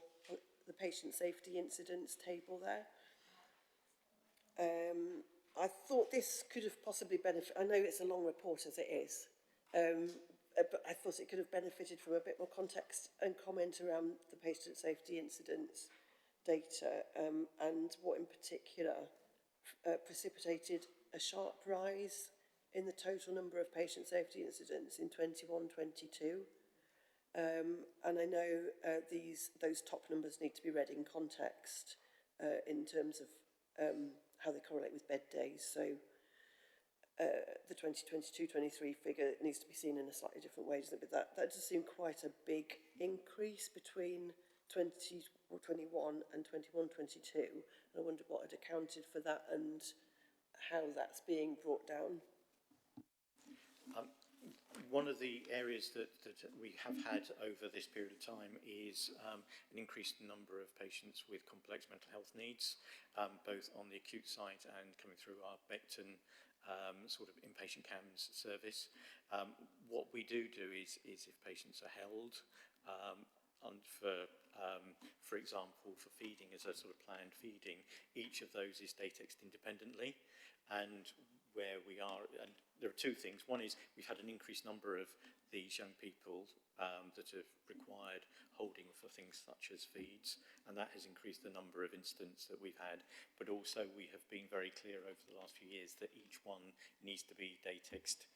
the patient safety incidents table there. I thought this could have possibly benefited, I know it's a long report as it is, but I thought it could have benefited from a bit more context and comment around the patient safety incidents data and what in particular precipitated a sharp rise in the total number of patient safety incidents in 21-22. And I know those top numbers need to be read in context in terms of how they correlate with bed days. So the 2022-23 figure needs to be seen in a slightly different way, doesn't it? But that does seem quite a big increase between 2021 and 21-22. And I wondered what had accounted for that and how that's being brought down. One of the areas that we have had over this period of time is an increased number of patients with complex mental health needs, both on the acute side and coming through our Beckton sort of inpatient CAMS service. What we do is if patients are held and for example, for feeding as a sort of planned feeding, each of those is datexed independently, and where we are, and there are two things. One is we've had an increased number of these young people that have required holding for things such as feeds, and that has increased the number of incidents that we've had. But also we have been very clear over the last few years that each one needs to be datexed,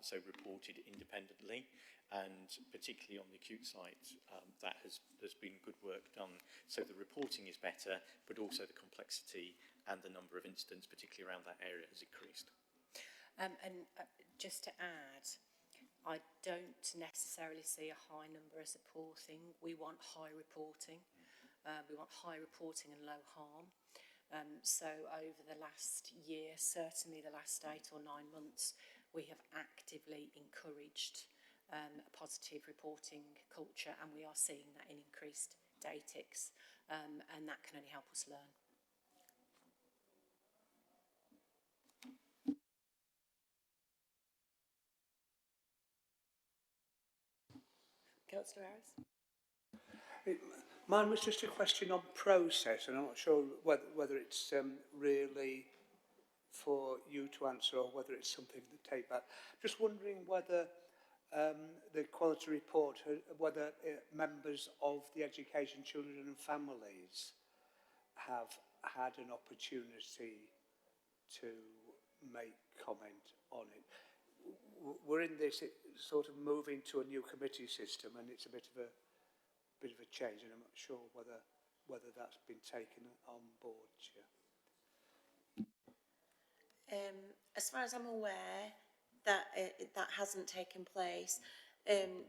so reported independently, and particularly on the acute side, there's been good work done. So the reporting is better, but also the complexity and the number of incidents, particularly around that area, has increased. Just to add, I don't necessarily see a high number as a poor thing. We want high reporting. We want high reporting and low harm. So over the last year, certainly the last 8 or 9 months, we have actively encouraged a positive reporting culture, and we are seeing that in increased datics, and that can only help us learn. Councillor Ayris? Mine was just a question on process, and I'm not sure whether it's really for you to answer or whether it's something to take back. Just wondering whether the quality report, whether members of the Education, Children and Families have had an opportunity to make comment on it. We're in this sort of moving to a new committee system, and it's a bit of a change, and I'm not sure whether that's been taken on board. As far as I'm aware, that hasn't taken place.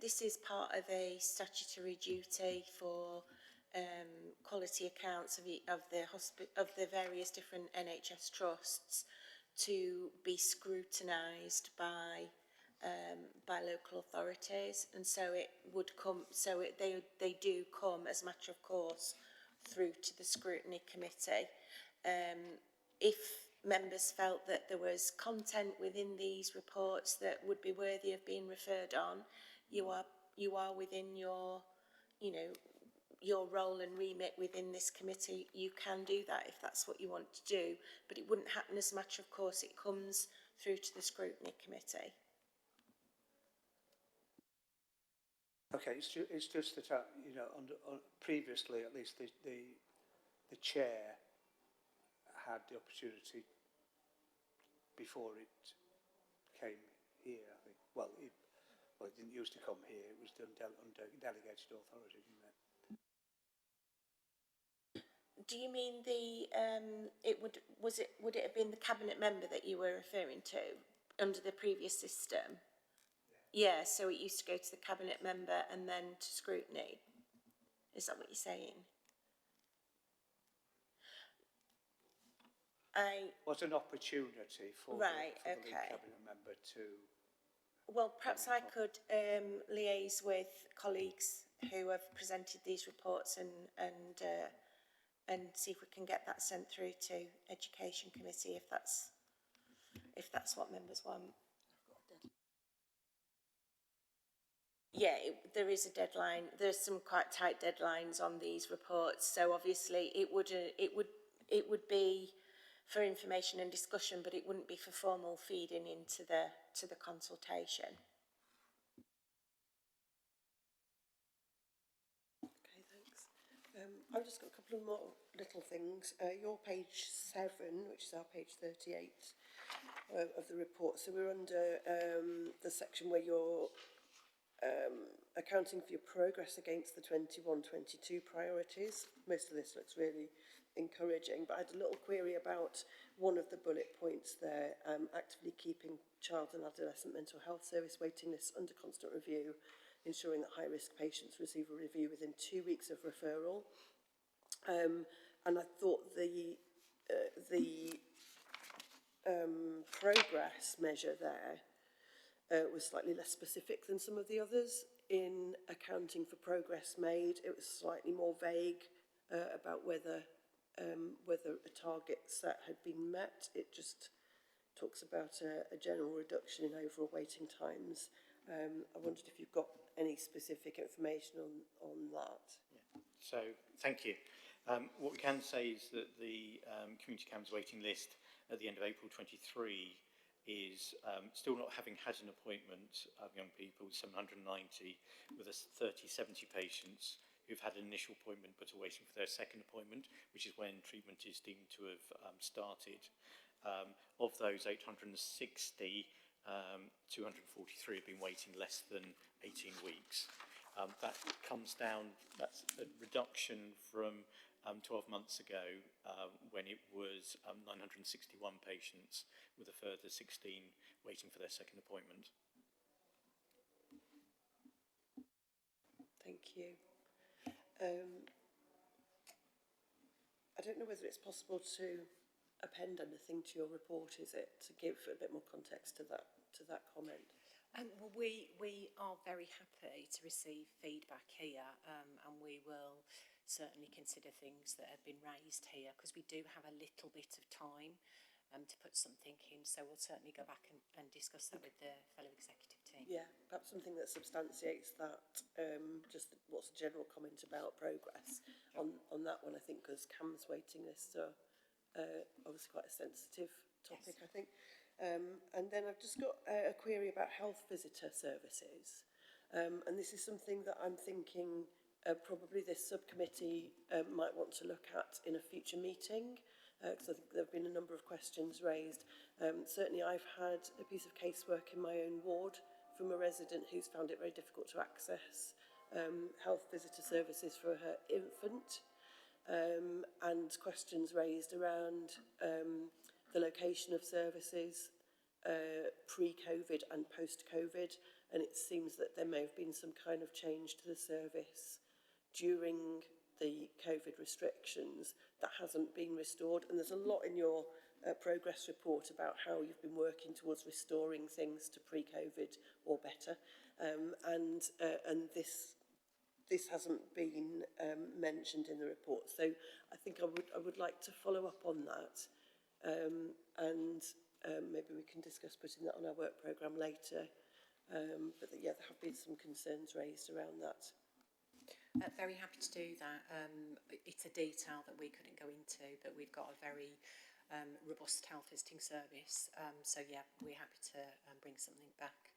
This is part of a statutory duty for quality accounts of the various different NHS trusts to be scrutinised by local authorities, and so it would come. So they do come as a matter of course through to the scrutiny committee. If members felt that there was content within these reports that would be worthy of being referred on, you are within your role and remit within this committee. You can do that if that's what you want to do, but it wouldn't happen as a matter of course. It comes through to the scrutiny committee. Okay, it's just that previously at least the chair had the opportunity before it came here. I think. Well, it didn't used to come here. It was done under delegated authority, didn't it? Do you mean would it have been the cabinet member that you were referring to under the previous system? Yeah, so it used to go to the cabinet member and then to scrutiny. Is that what you're saying? Was an opportunity for the cabinet member to. Well, perhaps I could liaise with colleagues who have presented these reports and see if we can get that sent through to Education Committee if that's what members want. Yeah, there is a deadline. There's some quite tight deadlines on these reports, so obviously it would be for information and discussion, but it wouldn't be for formal feeding into the consultation. Okay, thanks. I've just got a couple of more little things. Your page 7, which is our page 38 of the report. So we're under the section where you're accounting for your progress against the 21-22 priorities. Most of this looks really encouraging, but I had a little query about one of the bullet points there, actively keeping child and adolescent mental health service waiting lists under constant review, ensuring that high-risk patients receive a review within 2 weeks of referral. And I thought the progress measure there was slightly less specific than some of the others. In accounting for progress made, it was slightly more vague about whether a target set had been met. It just talks about a general reduction in overall waiting times. I wondered if you've got any specific information on that. Yeah. So, thank you. What we can say is that the community CAMHS waiting list at the end of April 23 is still not having had an appointment of young people, 790, with 70 patients who've had an initial appointment but are waiting for their second appointment, which is when treatment is deemed to have started. Of those 860, 243 have been waiting less than 18 weeks. That comes down, that's a reduction from 12 months ago when it was 961 patients with a further 16 waiting for their second appointment. Thank you. I don't know whether it's possible to append anything to your report, is it, to give a bit more context to that comment? Well, we are very happy to receive feedback here, and we will certainly consider things that have been raised here, because we do have a little bit of time to put something in, so we'll certainly go back and discuss that with the fellow executive team. Yeah, perhaps something that substantiates that, just what's the general comment about progress on that one, I think, because CAM's waiting lists are obviously quite a sensitive topic, yes. I think. And then I've just got a query about health visitor services. And this is something that I'm thinking probably this subcommittee might want to look at in a future meeting, because I think there have been a number of questions raised. Certainly I've had a piece of casework in my own ward from a resident who's found it very difficult to access health visitor services for her infant, and questions raised around the location of services pre-COVID and post-COVID, and it seems that there may have been some kind of change to the service during the COVID restrictions that hasn't been restored. And there's a lot in your progress report about how you've been working towards restoring things to pre-COVID or better, and this hasn't been mentioned in the report. So I think I would like to follow up on that, and maybe we can discuss putting that on our work programme later. But yeah, there have been some concerns raised around that. Very happy to do that. It's a detail that we couldn't go into, but we've got a very robust health visiting service. So yeah, we're happy to bring something back.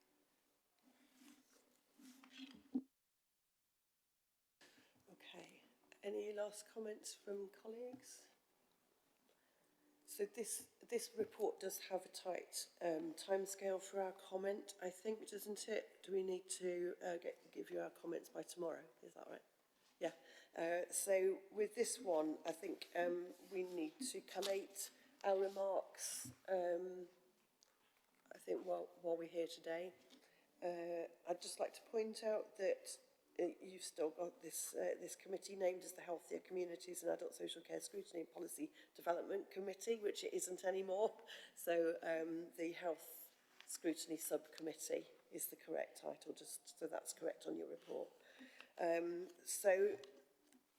Okay. Any last comments from colleagues? So this report does have a tight timescale for our comment, I think, doesn't it? Do we need to give you our comments by tomorrow? Is that right? Yeah. So with this one, I think we need to collate our remarks, I think, while we're here today. I'd just like to point out that you've still got this committee named as the Healthier Communities and Adult Social Care Scrutiny and Policy Development Committee, which it isn't anymore. So the Health Scrutiny Subcommittee is the correct title, just so that's correct on your report. So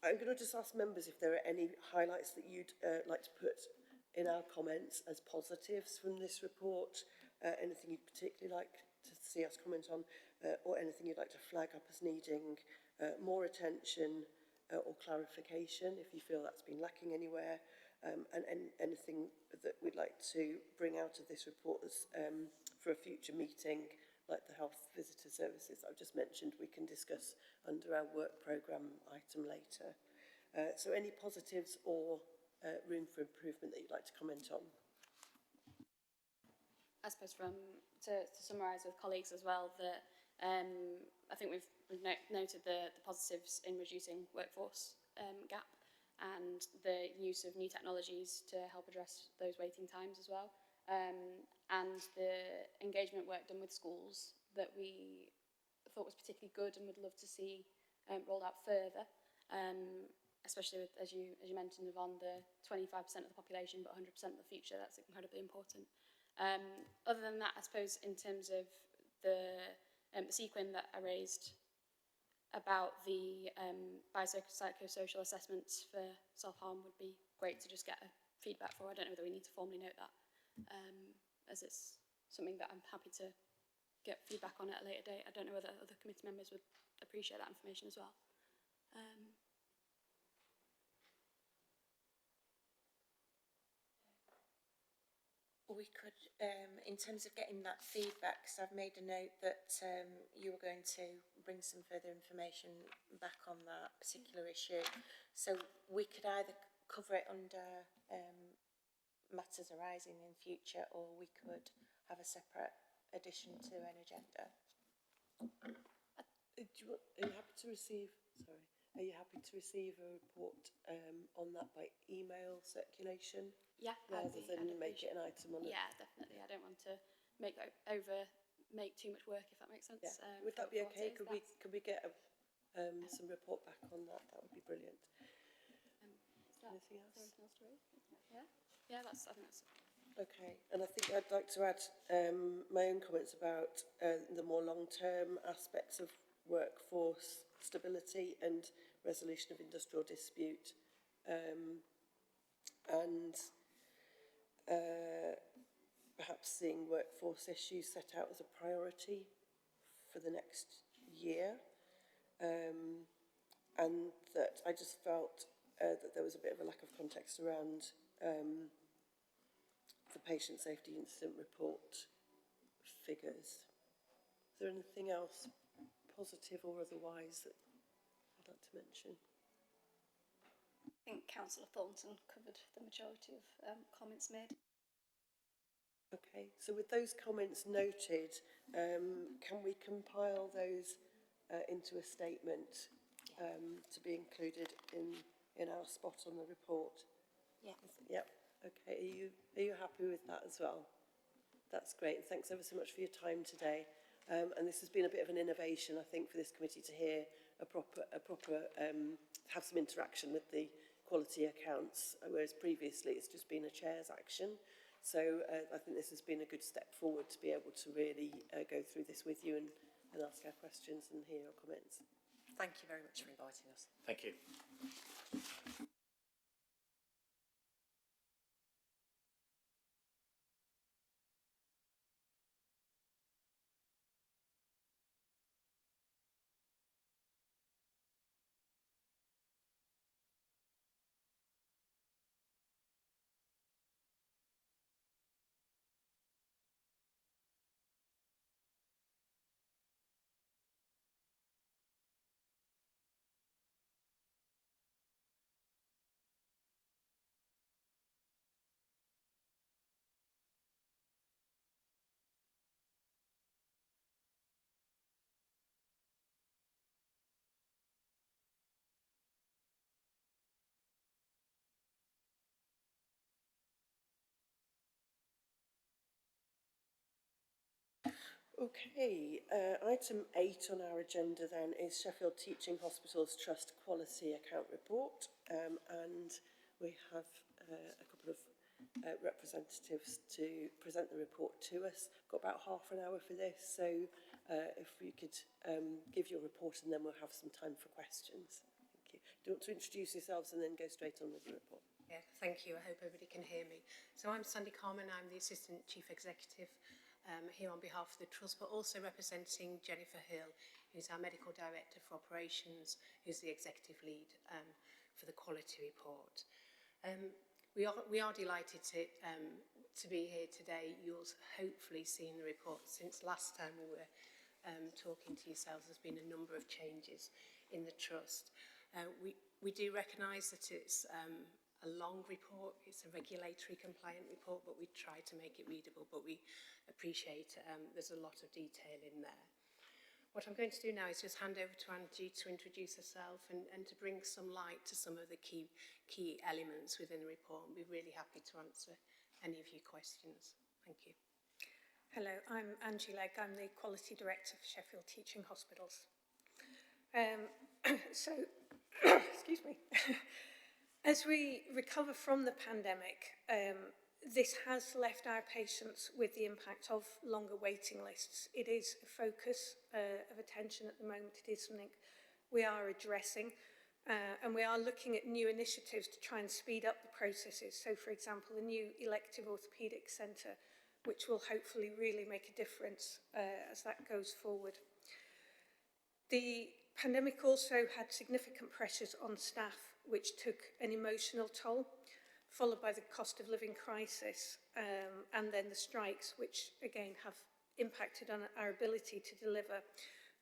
I'm going to just ask members if there are any highlights that you'd like to put in our comments as positives from this report, anything you'd particularly like to see us comment on, or anything you'd like to flag up as needing more attention or clarification if you feel that's been lacking anywhere, and anything that we'd like to bring out of this report as, for a future meeting, like the health visitor services I've just mentioned, we can discuss under our work programme item later. So any positives or room for improvement that you'd like to comment on? I suppose to summarise with colleagues as well, that I think we've noted the positives in reducing workforce gap and the use of new technologies to help address those waiting times as well, and the engagement work done with schools that we thought was particularly good and would love to see rolled out further, especially with, as you mentioned, Yvonne, the 25% of the population but 100% of the future. That's incredibly important. Other than that, I suppose in terms of the sequin that I raised about the biopsychosocial assessments for self-harm would be great to just get a feedback for. I don't know whether we need to formally note that, as it's something that I'm happy to get feedback on at a later date. I don't know whether other committee members would appreciate that information as well. We could, in terms of getting that feedback, because I've made a note that you were going to bring some further information back on that particular issue. So we could either cover it under matters arising in future, or we could have a separate addition to an agenda. Are you happy to receive? Sorry. Are you happy to receive a report on that by email circulation? Yeah, rather than make it an item on it. Yeah, definitely. I don't want to make too much work, if that makes sense. Yeah. Would that be okay? Could we get some report back on that? That would be brilliant. Anything else? Anything else to raise? Yeah. Yeah, I think that's Okay, and I think I'd like to add my own comments about the more long-term aspects of workforce stability and resolution of industrial dispute, and perhaps seeing workforce issues set out as a priority for the next year, and that I just felt that there was a bit of a lack of context around the patient safety incident report figures. Is there anything else, positive or otherwise, that I'd like to mention? I think Councillor Thornton covered the majority of comments made. Okay, so with those comments noted, can we compile those into a statement to be included in our spot on the report? Yeah. Yep. Okay, are you happy with that as well? That's great. Thanks ever so much for your time today. And this has been a bit of an innovation, I think, for this committee to hear have some interaction with the quality accounts, whereas previously it's just been a chair's action. So I think this has been a good step forward to be able to really go through this with you and ask our questions and hear your comments. Thank you very much for inviting us. Thank you. Okay, item 8 on our agenda then is Sheffield Teaching Hospitals Trust Quality Account Report, and we have a couple of representatives to present the report to us. Got about half an hour for this, so if you could give your report and then we'll have some time for questions. Thank you. Do you want to introduce yourselves and then go straight on with the report? Yeah, thank you. I hope everybody can hear me. So I'm Sandy Carman, I'm the Assistant Chief Executive here on behalf of the Trust, but also representing Jennifer Hill, who's our Medical Director for Operations, who's the Executive Lead for the Quality Report. We are delighted to be here today. You'll hopefully seen the report since last time we were talking to yourselves. There's been a number of changes in the Trust. We do recognise that it's a long report, it's a regulatory compliant report, but we try to make it readable, but we appreciate there's a lot of detail in there. What I'm going to do now is just hand over to Angie to introduce herself and to bring some light to some of the key elements within the report. We'll be really happy to answer any of your questions. Thank you. Hello, I'm Angie Legge. I'm the Quality Director for Sheffield Teaching Hospitals. Excuse me. As we recover from the pandemic, this has left our patients with the impact of longer waiting lists. It is a focus of attention at the moment. It is something we are addressing, and we are looking at new initiatives to try and speed up the processes. So, for example, the new elective orthopaedic centre, which will hopefully really make a difference as that goes forward. The pandemic also had significant pressures on staff, which took an emotional toll, followed by the cost of living crisis, and then the strikes, which again have impacted on our ability to deliver.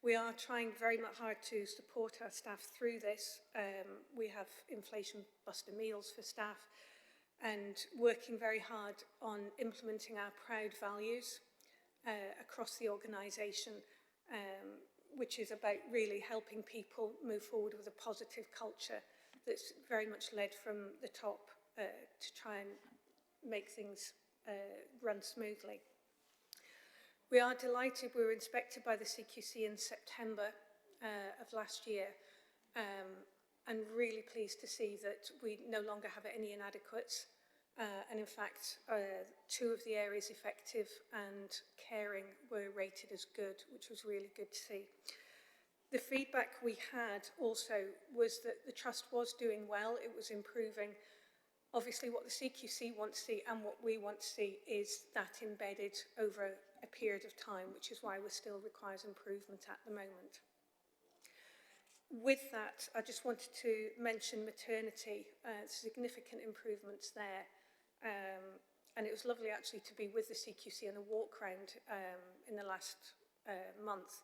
We are trying very much hard to support our staff through this. We have inflation buster meals for staff and working very hard on implementing our proud values across the organisation, which is about really helping people move forward with a positive culture that's very much led from the top to try and make things run smoothly. We are delighted we were inspected by the CQC in September of last year, and really pleased to see that we no longer have any inadequates. And in fact, 2 of the areas, effective and caring, were rated as good, which was really good to see. The feedback we had also was that the trust was doing well, it was improving. Obviously what the CQC want to see and what we want to see is that embedded over a period of time, which is why we still requires improvement at the moment. With that, I just wanted to mention maternity, significant improvements there. And it was lovely actually to be with the CQC on a walk round in the last month,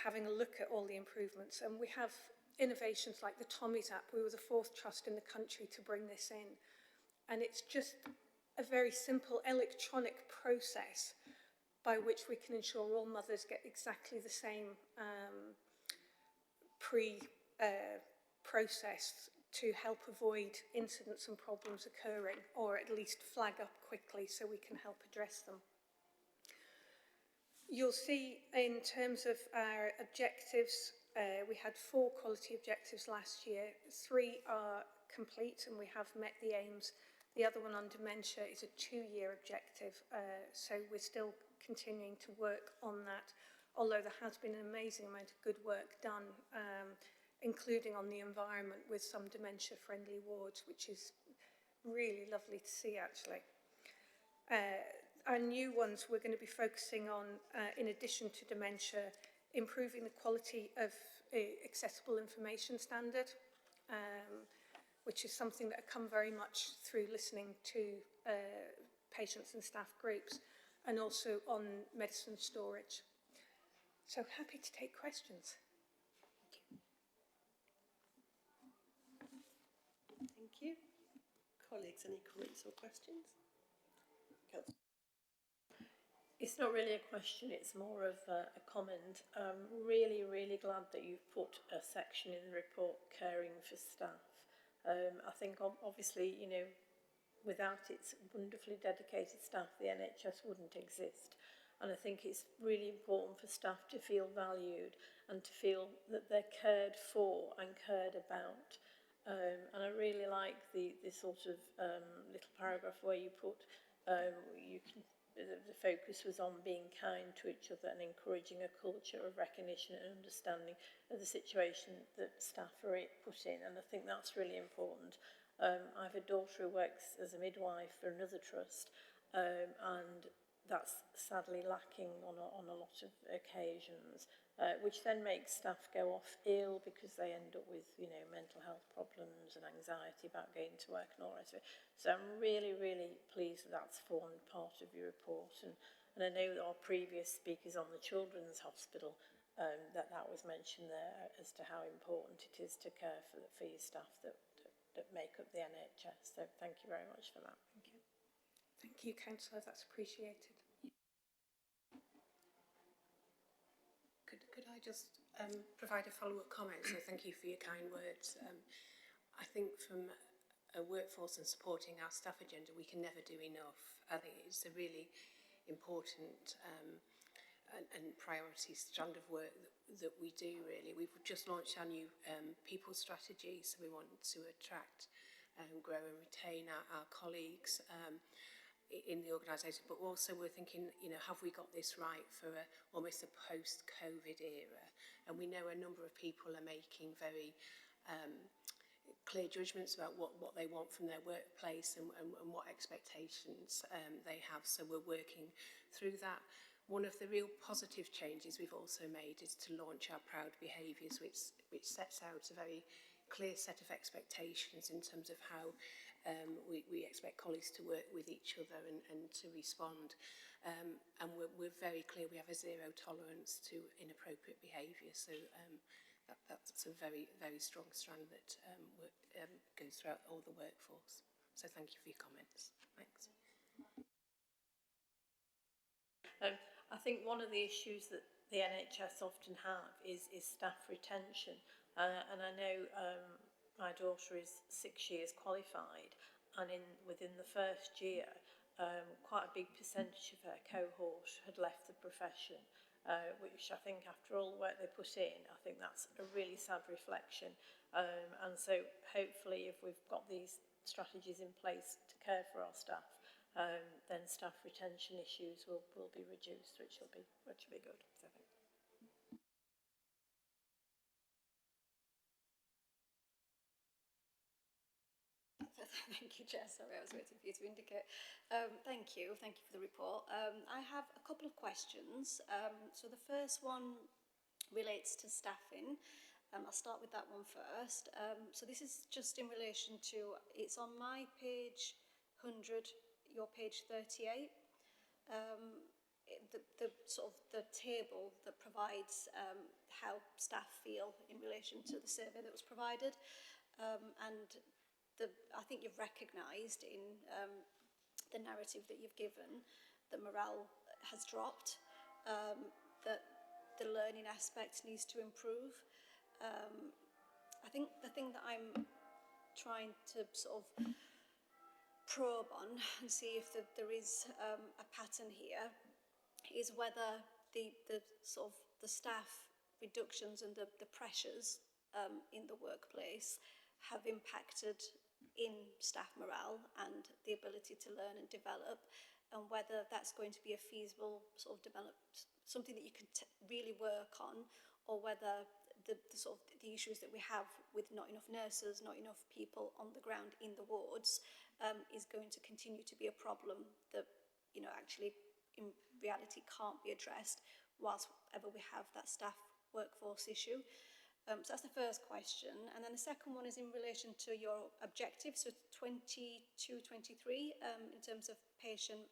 having a look at all the improvements. And we have innovations like the Tommy's app. We were the 4th trust in the country to bring this in. And it's just a very simple electronic process by which we can ensure all mothers get exactly the same process to help avoid incidents and problems occurring, or at least flag up quickly so we can help address them. You'll see in terms of our objectives, we had 4 quality objectives last year. 3 are complete and we have met the aims. The other one on dementia is a 2-year objective, so we're still continuing to work on that, although there has been an amazing amount of good work done, including on the environment with some dementia-friendly wards, which is really lovely to see, actually. Our new ones we're going to be focusing on, in addition to dementia, improving the quality of accessible information standard, which is something that come very much through listening to patients and staff groups, and also on medicine storage. So happy to take questions. Thank you. Colleagues, any comments or questions? Councillor. It's not really a question, it's more of a comment. I'm really, really glad that you've put a section in the report, caring for staff. I think obviously, you know, without its wonderfully dedicated staff, the NHS wouldn't exist. And I think it's really important for staff to feel valued and to feel that they're cared for and cared about. And I really like the sort of little paragraph where you put, the focus was on being kind to each other and encouraging a culture of recognition and understanding of the situation that staff are put in, and I think that's really important. I have a daughter who works as a midwife for another trust, and that's sadly lacking on a lot of occasions, which then makes staff go off ill because they end up with, you know, mental health problems and anxiety about going to work and all the rest of it. So I'm really, really pleased that that's formed part of your report. And I know that our previous speakers on the Children's Hospital, that was mentioned there as to how important it is to care for your staff that make up the NHS. So thank you very much for that. Thank you. Thank you, Councillor, that's appreciated. Could I just provide a follow-up comment? So thank you for your kind words. I think from a workforce and supporting our staff agenda, we can never do enough. I think it's a really important and priority strand of work that we do, really. We've just launched our new people strategy, so we want to attract, grow and retain our colleagues in the organisation, but also we're thinking, you know, have we got this right for almost a post-COVID era? And we know a number of people are making very clear judgments about what they want from their workplace and what expectations they have, so we're working through that. One of the real positive changes we've also made is to launch our Proud Behaviours, which sets out a very clear set of expectations in terms of how we expect colleagues to work with each other and to respond. And we're very clear we have a zero tolerance to inappropriate behaviour. So that's a very, very strong strand that goes throughout all the workforce. So thank you for your comments. Thanks. I think one of the issues that the NHS often have is staff retention. And I know my daughter is 6 years qualified, and within the first year, quite a big percentage of her cohort had left the profession. which I think after all the work they put in, I think that's a really sad reflection. And so hopefully if we've got these strategies in place to care for our staff, then staff retention issues will be reduced, which will be good. So I think. Thank you, Jess. Sorry, I was waiting for you to indicate. Thank you for the report. I have a couple of questions. So the first one relates to staffing. I'll start with that one first. So this is just in relation to, it's on my page 100, your page 38. The sort of the table that provides how staff feel in relation to the survey that was provided, and I think you've recognised in the narrative that you've given that morale has dropped, that the learning aspect needs to improve. I think the thing that I'm trying to sort of probe on and see if there is a pattern here is whether the sort of the staff reductions and the pressures in the workplace have impacted in staff morale and the ability to learn and develop, and whether that's going to be a feasible sort of something that you can really work on, or whether the issues that we have with not enough nurses, not enough people on the ground in the wards is going to continue to be a problem that, you know, actually in reality can't be addressed whilst ever we have that staff workforce issue. So that's the first question. And then the second one is in relation to your objectives, so 22-23, in terms of patient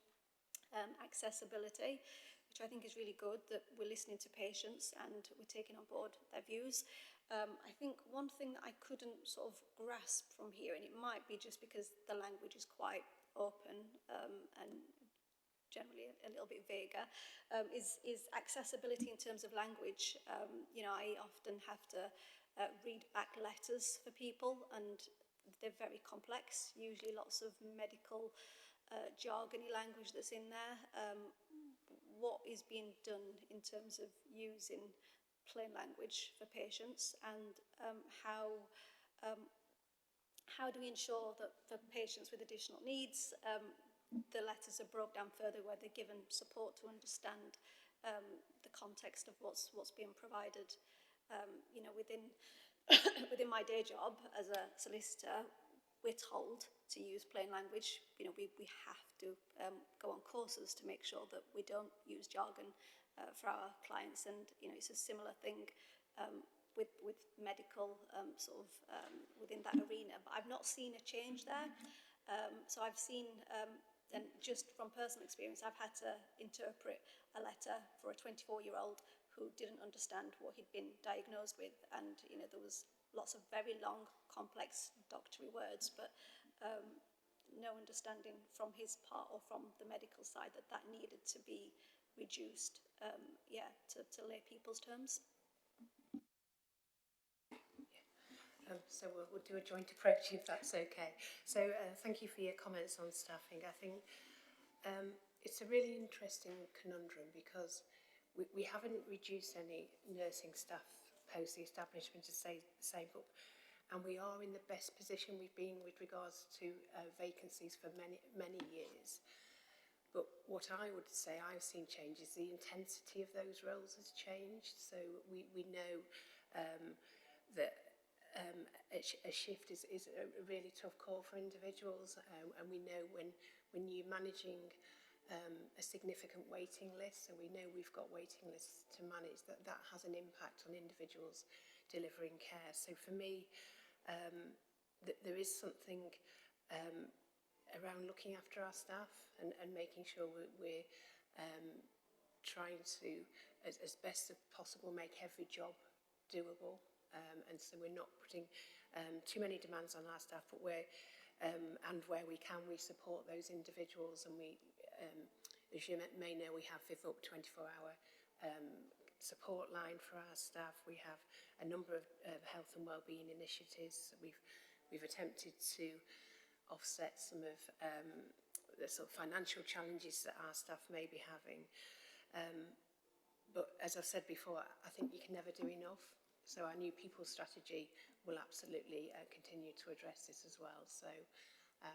accessibility, which I think is really good that we're listening to patients and we're taking on board their views. I think one thing that I couldn't sort of grasp from here, and it might be just because the language is quite open and generally a little bit vaguer, is accessibility in terms of language. You know, I often have to read back letters for people, and they're very complex, usually lots of medical jargony language that's in there. What is being done in terms of using plain language for patients, and how do we ensure that for patients with additional needs, the letters are broke down further, where they're given support to understand the context of what's being provided. You know, within within my day job as a solicitor, we're told to use plain language. You know, we have to go on courses to make sure that we don't use jargon for our clients, and you know, it's a similar thing with medical within that arena. But I've not seen a change there. So I've seen. And just from personal experience, I've had to interpret a letter for a 24-year-old who didn't understand what he'd been diagnosed with, and you know, there was lots of very long, complex doctory words, but no understanding from his part or from the medical side that needed to be reduced, to lay people's terms. So we'll do a joint approach if that's okay. So thank you for your comments on staffing. I think it's a really interesting conundrum because we haven't reduced any nursing staff post the establishment of same book, and we are in the best position we've been with regards to vacancies for many years. But what I would say I've seen change is the intensity of those roles has changed. So we know that a shift is a really tough call for individuals, and we know when you're managing a significant waiting list, so we know we've got waiting lists to manage, that has an impact on individuals delivering care. So for me, there is something around looking after our staff and making sure we're trying to, as best as possible, make every job doable. And so we're not putting too many demands on our staff, but and where we can, we support those individuals. And we, as you may know, we have Phipps 24-hour support line for our staff. We have a number of health and wellbeing initiatives. We've attempted to offset some of the sort of financial challenges that our staff may be having. but as I've said before, I think you can never do enough. So our new people strategy will absolutely continue to address this as well. So I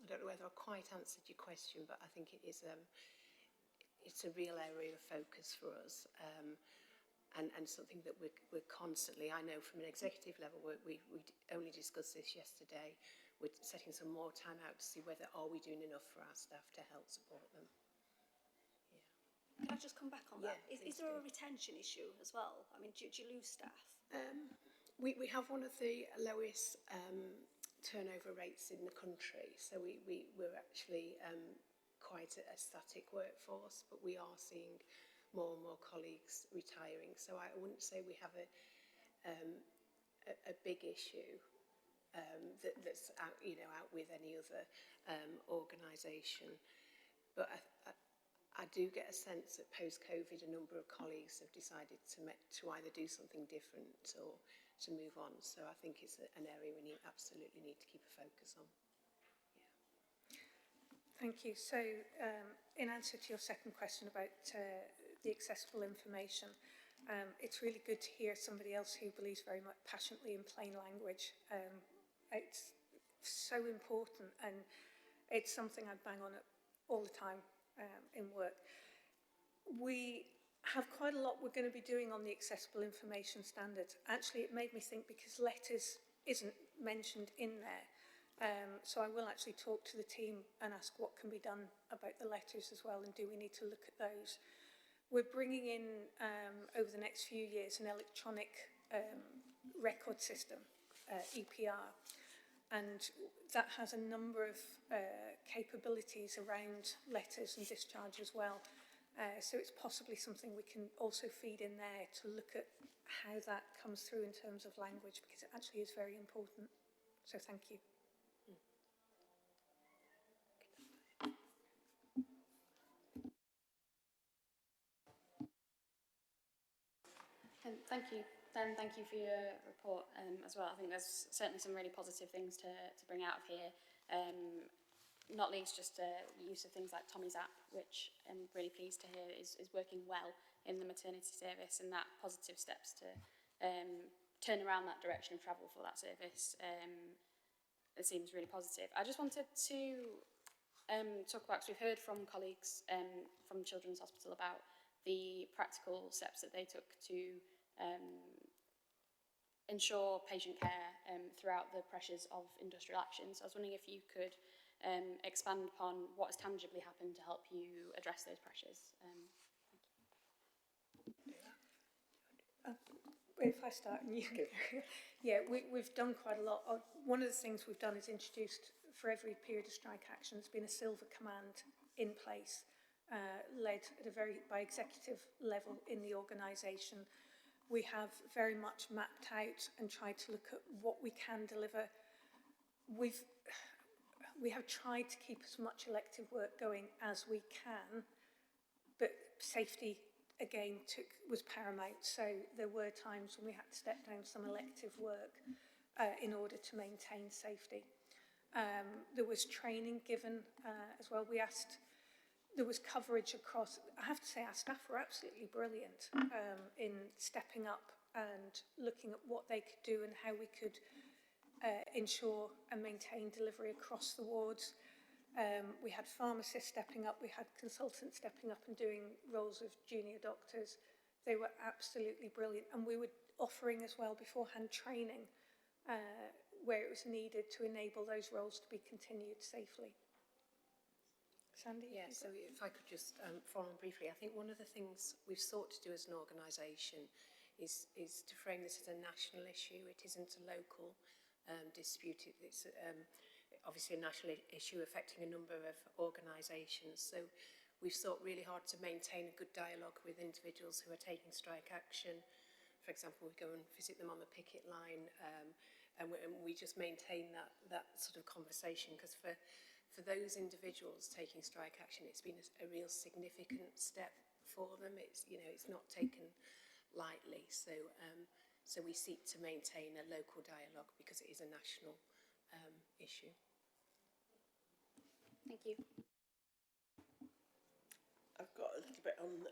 don't know whether I quite answered your question, but I think it is it's a real area of focus for us, and something that we're constantly, I know from an executive level, we only discussed this yesterday, we're setting some more time out to see whether are we doing enough for our staff to help support them. Can I just come back on that? Is there a retention issue as well? I mean, do you lose staff? We have one of the lowest turnover rates in the country, so we're actually quite a static workforce, but we are seeing more and more colleagues retiring. So I wouldn't say we have a big issue that's out, out with any other organisation. But I do get a sense that post-COVID, a number of colleagues have decided to either do something different or to move on. So I think it's an area we absolutely need to keep a focus on. Thank you. So in answer to your second question about the accessible information, it's really good to hear somebody else who believes very much passionately in plain language. It's so important, and it's something I bang on all the time in work. We have quite a lot we're going to be doing on the accessible information standards. Actually, it made me think, because letters isn't mentioned in there. So I will actually talk to the team and ask what can be done about the letters as well, and do we need to look at those. We're bringing in, over the next few years, an electronic record system, EPR, and that has a number of capabilities around letters and discharge as well. So it's possibly something we can also feed in there to look at how that comes through in terms of language, because it actually is very important. So thank you. Thank you. Ben, thank you for your report as well. I think there's certainly some really positive things to bring out of here. Not least just use of things like Tommy's app, which I'm really pleased to hear is working well in the maternity service, and that positive steps to turn around that direction of travel for that service. It seems really positive. I just wanted to talk about, because we've heard from colleagues from Children's Hospital about the practical steps that they took to ensure patient care throughout the pressures of industrial action. So I was wondering if you could expand upon what has tangibly happened to help you address those pressures. If I start and you go. Yeah, we've done quite a lot. One of the things we've done is introduced, for every period of strike action, there's been a silver command in place, led at by executive level in the organisation. We have very much mapped out and tried to look at what we can deliver. We have tried to keep as much elective work going as we can, but safety again was paramount. So there were times when we had to step down some elective work in order to maintain safety. There was training given as well. There was coverage across. I have to say our staff were absolutely brilliant in stepping up and looking at what they could do and how we could ensure and maintain delivery across the wards. We had pharmacists stepping up, we had consultants stepping up and doing roles of junior doctors. They were absolutely brilliant, and we were offering as well beforehand training where it was needed to enable those roles to be continued safely. Sandy? Yeah, so if I could just follow on briefly, I think one of the things we've sought to do as an organisation is to frame this as a national issue. It isn't a local dispute. It's obviously a national issue affecting a number of organisations. So we've sought really hard to maintain a good dialogue with individuals who are taking strike action. For example, we go and visit them on the picket line, and we just maintain that sort of conversation, because for those individuals taking strike action, it's been a real significant step for them. It's not taken lightly. So we seek to maintain a local dialogue because it is a national issue. Thank you. I've got a little bit on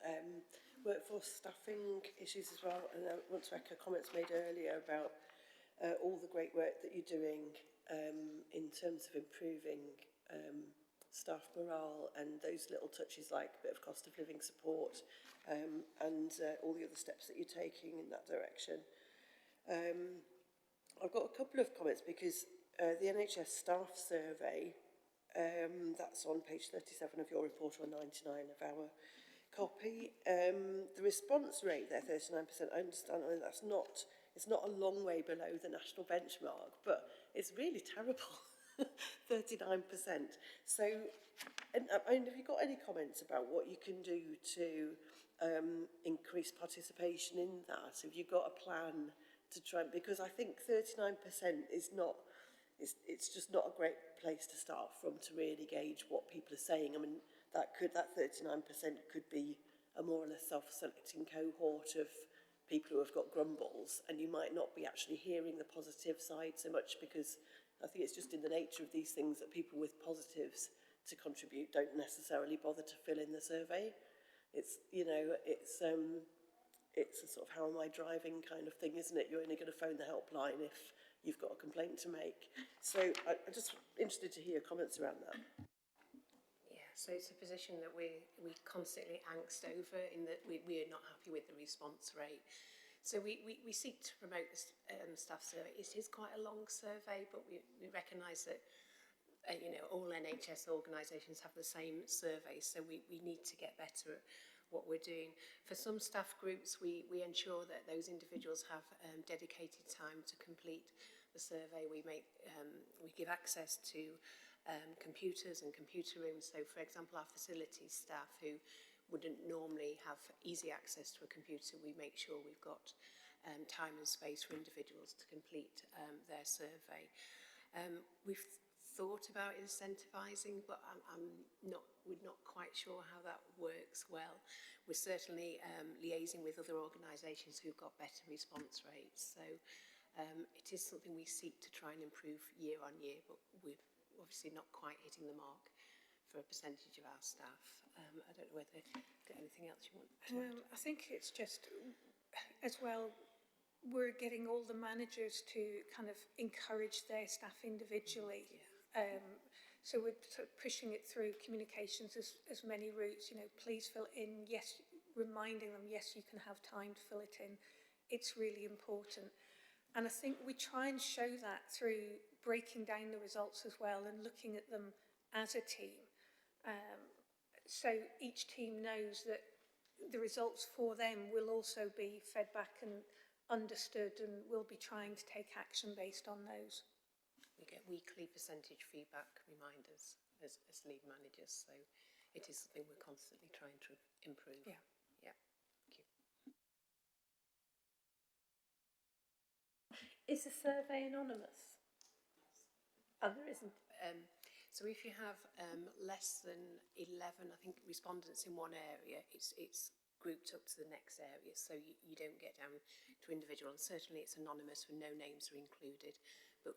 workforce staffing issues as well, and I want to echo comments made earlier about all the great work that you're doing in terms of improving staff morale and those little touches like a bit of cost of living support and all the other steps that you're taking in that direction. I've got a couple of comments because the NHS staff survey, that's on page 37 of your report, or 99 of our copy. The response rate there, 39%, I understand that's not, it's not a long way below the national benchmark, but it's really terrible, 39%. So, and have you got any comments about what you can do to increase participation in that? Have you got a plan to try, because I think 39% is not, it's just not a great place to start from to really gauge what people are saying. I mean, that 39% could be a more or less self-selecting cohort of people who have got grumbles, and you might not be actually hearing the positive side so much, because I think it's just in the nature of these things that people with positives to contribute don't necessarily bother to fill in the survey. It's, you know, it's a sort of how am I driving kind of thing, isn't it? You're only going to phone the helpline if you've got a complaint to make. So I'm just interested to hear comments around that. Yeah, so it's a position that we constantly angst over, in that we are not happy with the response rate. So we seek to promote this staff survey. It is quite a long survey, but we recognise that you know, all NHS organisations have the same survey, so we need to get better at what we're doing. For some staff groups, we ensure that those individuals have dedicated time to complete the survey. We give access to computers and computer rooms. So, for example, our facilities staff who wouldn't normally have easy access to a computer, we make sure we've got time and space for individuals to complete their survey. We've thought about incentivising, but we're not quite sure how that works well. We're certainly liaising with other organisations who've got better response rates. So it is something we seek to try and improve year on year, but we're obviously not quite hitting the mark for a percentage of our staff. I don't know whether you've got anything else you want to add. I think it's just, as well, we're getting all the managers to kind of encourage their staff individually. Yeah. So we're sort of pushing it through communications as many routes, you know, please fill in, yes, reminding them, yes, you can have time to fill it in. It's really important. And I think we try and show that through breaking down the results as well and looking at them as a team. So each team knows that the results for them will also be fed back and understood, and we'll be trying to take action based on those. We get weekly percentage feedback reminders as lead managers, so it is something we're constantly trying to improve. Yeah. Yeah. Thank you. Is the survey anonymous? Oh, there isn't. So if you have less than 11, I think, respondents in one area, it's grouped up to the next area, so you don't get down to individual. And certainly it's anonymous when no names are included, but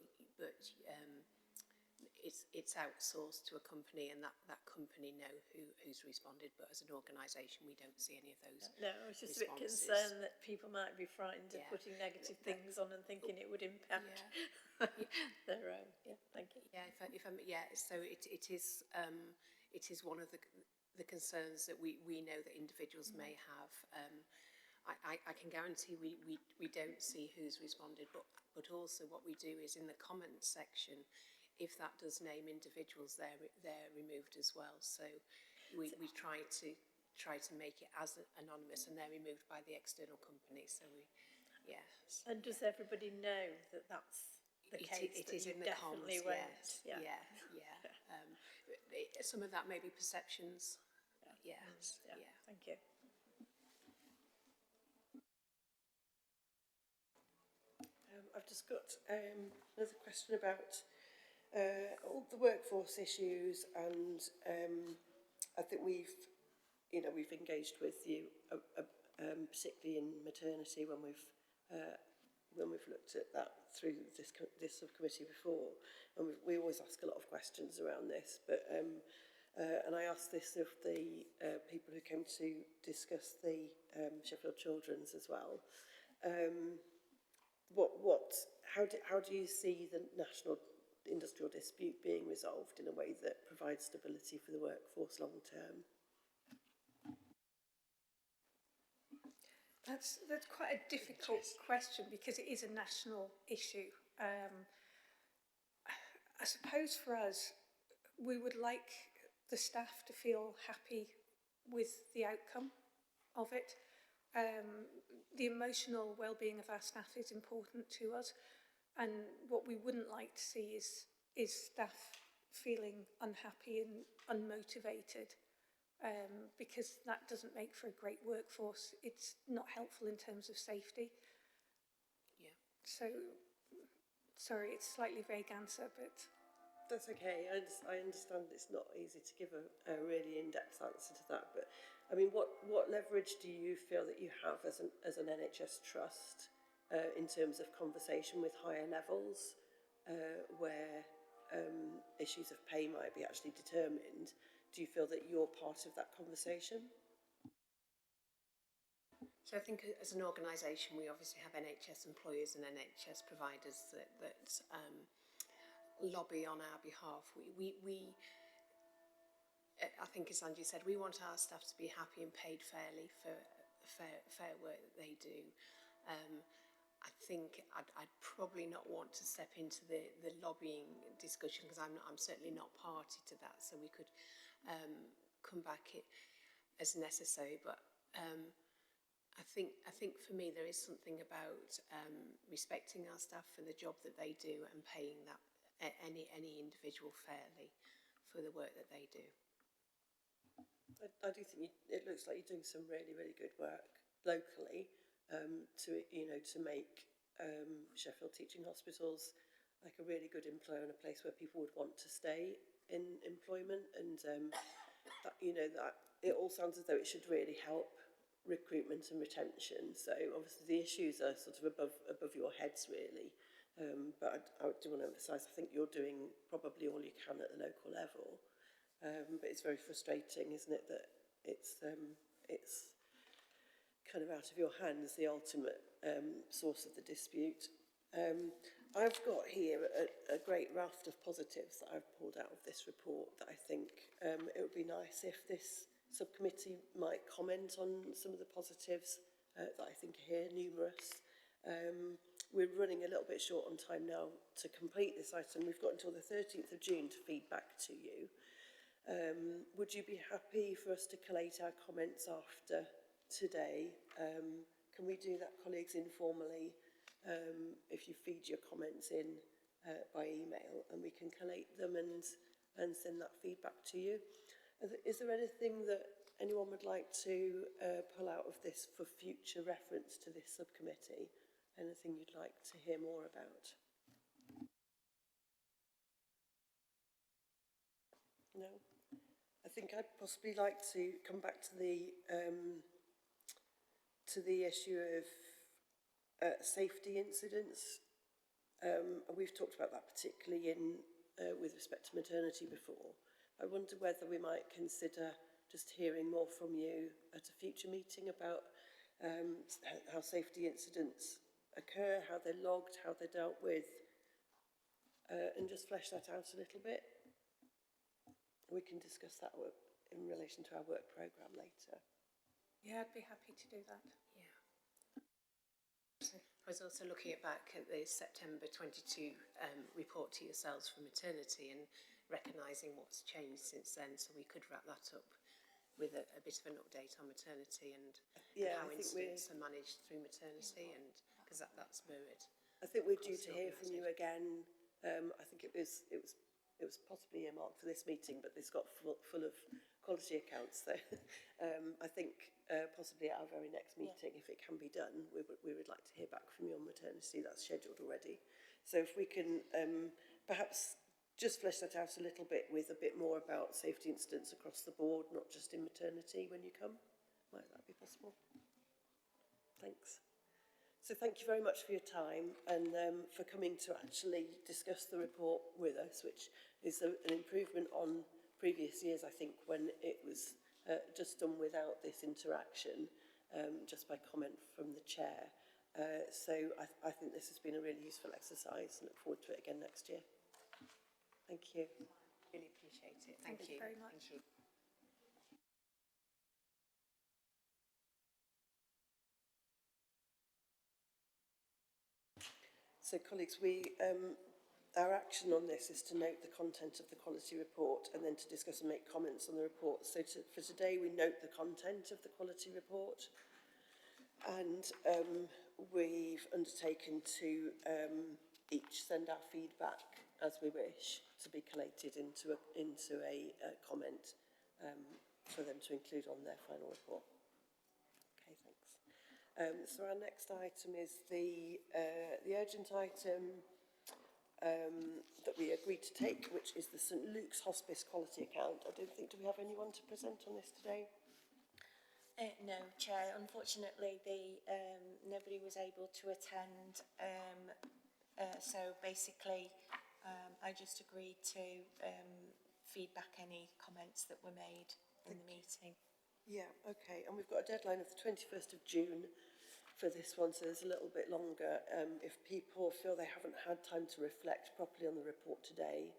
it's outsourced to a company, and that company know who's responded. But as an organisation, we don't see any of those. No, I was just responses. a bit concerned that people might be frightened of putting negative things on and thinking it would impact their own. Yeah, thank you. Yeah, so it is one of the concerns that we know that individuals may have. I can guarantee we don't see who's responded, but also what we do is in the comments section, if that does name individuals, they're removed as well. So we try to make it as anonymous, and they're removed by the external company. So And does everybody know that that's the case? It is in the definitely comments. Won't? Yeah. Some of that may be perceptions. Yeah. Thank you. I've just got another question about all the workforce issues, and I think we've engaged with you, particularly in maternity when we've looked at that through this subcommittee before, and we always ask a lot of questions around this. But and I asked this of the people who came to discuss the Sheffield Children's as well. How do you see the national industrial dispute being resolved in a way that provides stability for the workforce long term? That's quite a difficult question because it is a national issue. I suppose for us, we would like the staff to feel happy with the outcome of it. The emotional well-being of our staff is important to us, and what we wouldn't like to see is staff feeling unhappy and unmotivated, because that doesn't make for a great workforce. It's not helpful in terms of safety. Yeah. So, sorry, it's a slightly vague answer, but... That's okay. I understand it's not easy to give a really in-depth answer to that, but I mean, what leverage do you feel that you have as an NHS trust in terms of conversation with higher levels where issues of pay might be actually determined? Do you feel that you're part of that conversation? So I think as an organisation, we obviously have NHS employers and NHS providers that lobby on our behalf. I think, as Angie said, we want our staff to be happy and paid fairly for fair work that they do. I think I'd probably not want to step into the lobbying discussion because I'm certainly not party to that. So we could come back as necessary. But I think for me there is something about respecting our staff for the job that they do and paying that any individual fairly for the work that they do. I do think it looks like you're doing some really, really good work locally to make Sheffield Teaching Hospitals like a really good employer and a place where people would want to stay in employment, and that it all sounds as though it should really help recruitment and retention. So obviously the issues are sort of above your heads really. But I do want to emphasise, I think you're doing probably all you can at the local level. But it's very frustrating, isn't it, that it's kind of out of your hands, the ultimate source of the dispute. I've got here a great raft of positives that I've pulled out of this report that I think it would be nice if this subcommittee might comment on some of the positives that I think are here, numerous. We're running a little bit short on time now to complete this item. We've got until the 13th of June to feed back to you. Would you be happy for us to collate our comments after today? Can we do that, colleagues, informally? If you feed your comments in by email, and we can collate them and send that feedback to you. Is there anything that anyone would like to pull out of this for future reference to this subcommittee? Anything you'd like to hear more about? No? I think I'd possibly like to come back to the issue of safety incidents. We've talked about that particularly with respect to maternity before. I wonder whether we might consider just hearing more from you at a future meeting about how safety incidents occur, how they're logged, how they're dealt with, and just flesh that out a little bit. We can discuss that in relation to our work programme later. Yeah, I'd be happy to do that. Yeah. I was also looking back at the September 22 report to yourselves for maternity and recognising what's changed since then, so we could wrap that up with a bit of an update on maternity and how incidents are managed through maternity, and because that's mirrored. I think we're due to hear from you again. I think it was possibly earmarked for this meeting, but it's got full of quality accounts. So I think possibly at our very next meeting, if it can be done, we would like to hear back from you on maternity. That's scheduled already. So if we can perhaps just flesh that out a little bit with a bit more about safety incidents across the board, not just in maternity when you come. Might that be possible? Thanks. So thank you very much for your time and for coming to actually discuss the report with us, which is an improvement on previous years, I think, when it was just done without this interaction, just by comment from the chair. So I think this has been a really useful exercise and look forward to it again next year. Thank you. Really appreciate it. Thank you very much. Thank you. So, colleagues, our action on this is to note the content of the quality report and then to discuss and make comments on the report. So for today, we note the content of the quality report, and we've undertaken to each send our feedback as we wish to be collated into a comment for them to include on their final report. Okay, thanks. So our next item is the urgent item that we agreed to take, which is the St Luke's Hospice quality account. I don't think, do we have anyone to present on this today? No, Chair. Unfortunately, nobody was able to attend. So basically, I just agreed to feedback any comments that were made in the meeting. Yeah, okay. And we've got a deadline of the 21st of June for this one, so there's a little bit longer. If people feel they haven't had time to reflect properly on the report today,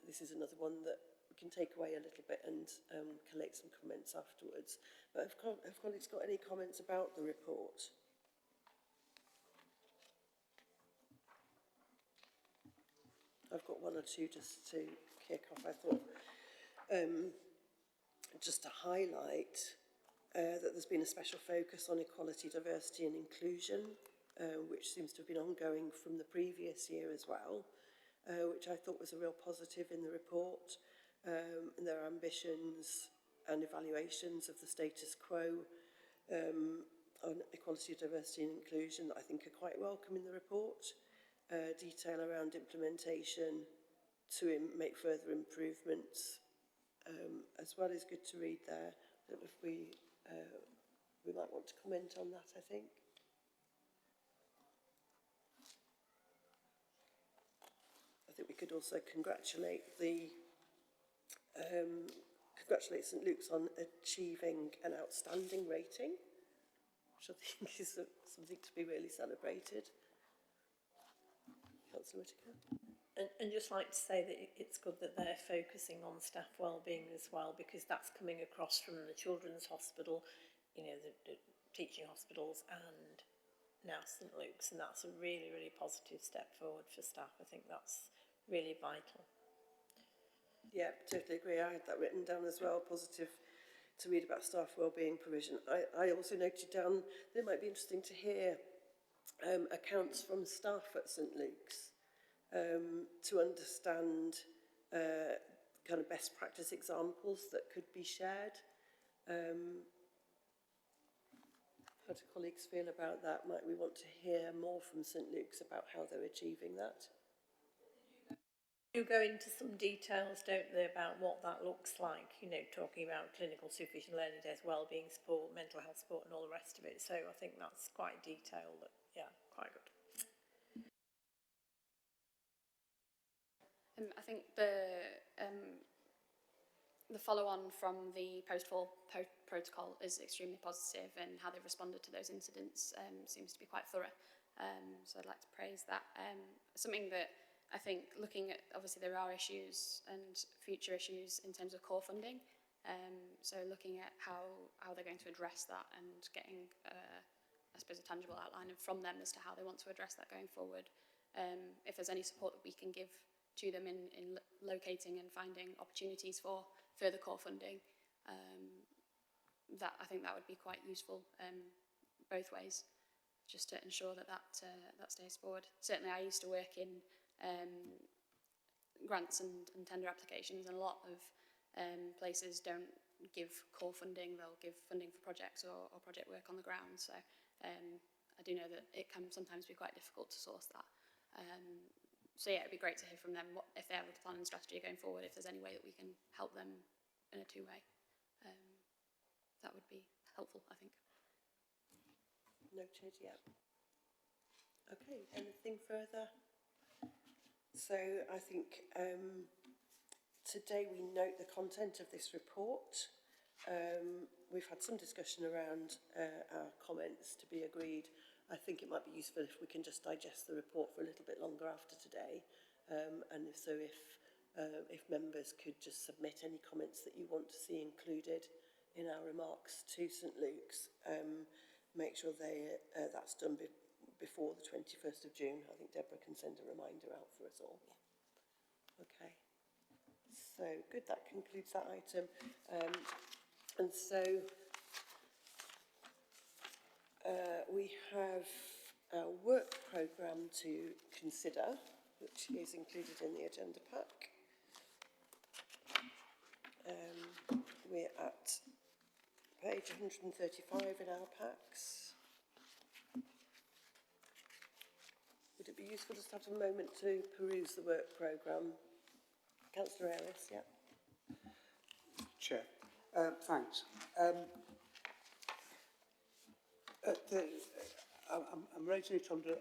this is another one that we can take away a little bit and collect some comments afterwards. But have colleagues got any comments about the report? I've got one or two just to kick off. I thought just to highlight that there's been a special focus on equality, diversity and inclusion, which seems to have been ongoing from the previous year as well, which I thought was a real positive in the report. And their ambitions and evaluations of the status quo on equality, diversity and inclusion that I think are quite welcome in the report. Detail around implementation to make further improvements as well is good to read there. I don't know if we might want to comment on that, I think. I think we could also congratulate St Luke's on achieving an outstanding rating, which I think is something to be really celebrated. Councillor Whittaker. And just like to say that it's good that they're focusing on staff wellbeing as well, because that's coming across from the Children's Hospital, you know, the teaching hospitals, and now St Luke's, and that's a really, really positive step forward for staff. I think that's really vital. Yeah, totally agree. I had that written down as well, positive to read about staff wellbeing provision. I also noted down that it might be interesting to hear accounts from staff at St Luke's to understand kind of best practice examples that could be shared. How do colleagues feel about that? Might we want to hear more from St Luke's about how they're achieving that? You go into some details, don't they, about what that looks like, you know, talking about clinical supervision, learning days, wellbeing support, mental health support and all the rest of it. So I think that's quite detailed. Yeah, quite good. I think the follow-on from the post-fall protocol is extremely positive, and how they've responded to those incidents seems to be quite thorough. So I'd like to praise that. Something that I think, looking at, obviously there are issues and future issues in terms of core funding, so looking at how they're going to address that and getting, I suppose, a tangible outline from them as to how they want to address that going forward. If there's any support that we can give to them in locating and finding opportunities for further core funding, that I think that would be quite useful both ways, just to ensure that stays forward. Certainly I used to work in grants and tender applications, and a lot of places don't give core funding. They'll give funding for projects or project work on the ground, so I do know that it can sometimes be quite difficult to source that. So yeah, it'd be great to hear from them if they have a plan and strategy going forward, if there's any way that we can help them in a two-way. That would be helpful, I think. Noted, yeah. Okay, anything further? So I think today we note the content of this report. We've had some discussion around our comments to be agreed. I think it might be useful if we can just digest the report for a little bit longer after today. And if members could just submit any comments that you want to see included in our remarks to St Luke's, make sure that's done before the 21st of June. I think Deborah can send a reminder out for us all. Yeah. Okay. So good, that concludes that item. And so we have a work programme to consider, which is included in the agenda pack. We're at page 135 in our packs. Would it be useful just to have a moment to peruse the work programme? Councillor Ayris, yeah. Chair, thanks. I'm raising it under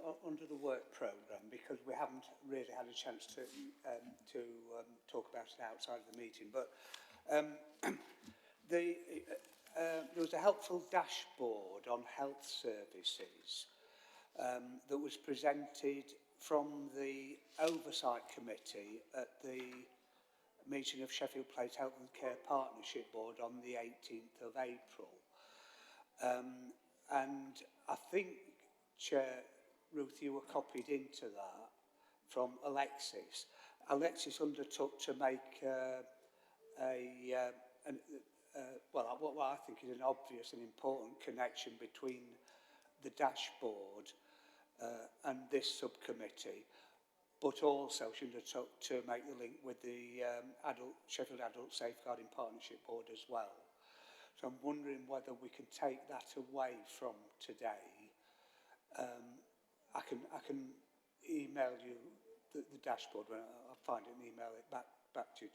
the work programme because we haven't really had a chance to talk about it outside of the meeting. But there was a helpful dashboard on health services that was presented from the Oversight Committee at the meeting of Sheffield Place Health and Care Partnership Board on the 18th of April. And I think, Chair Ruth, you were copied into that from Alexis. Alexis undertook to make what I think is an obvious and important connection between the dashboard and this subcommittee, but also she undertook to make the link with the Sheffield Adult Safeguarding Partnership Board as well. So I'm wondering whether we can take that away from today. I can email you the dashboard when I'll find it and email it back to you,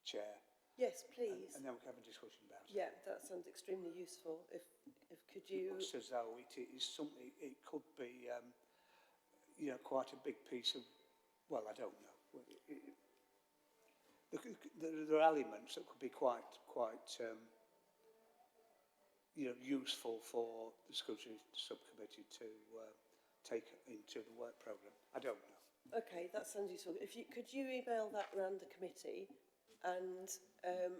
Chair. Yes, please. And then we can have a discussion about it. Yeah, that sounds extremely useful. If could you? It looks as though it is something. It could be, quite a big piece of. Well, I don't know. There are elements that could be quite useful for the Scrutiny subcommittee to take into the work programme. I don't know. Okay, that sounds useful. Could you email that around the committee and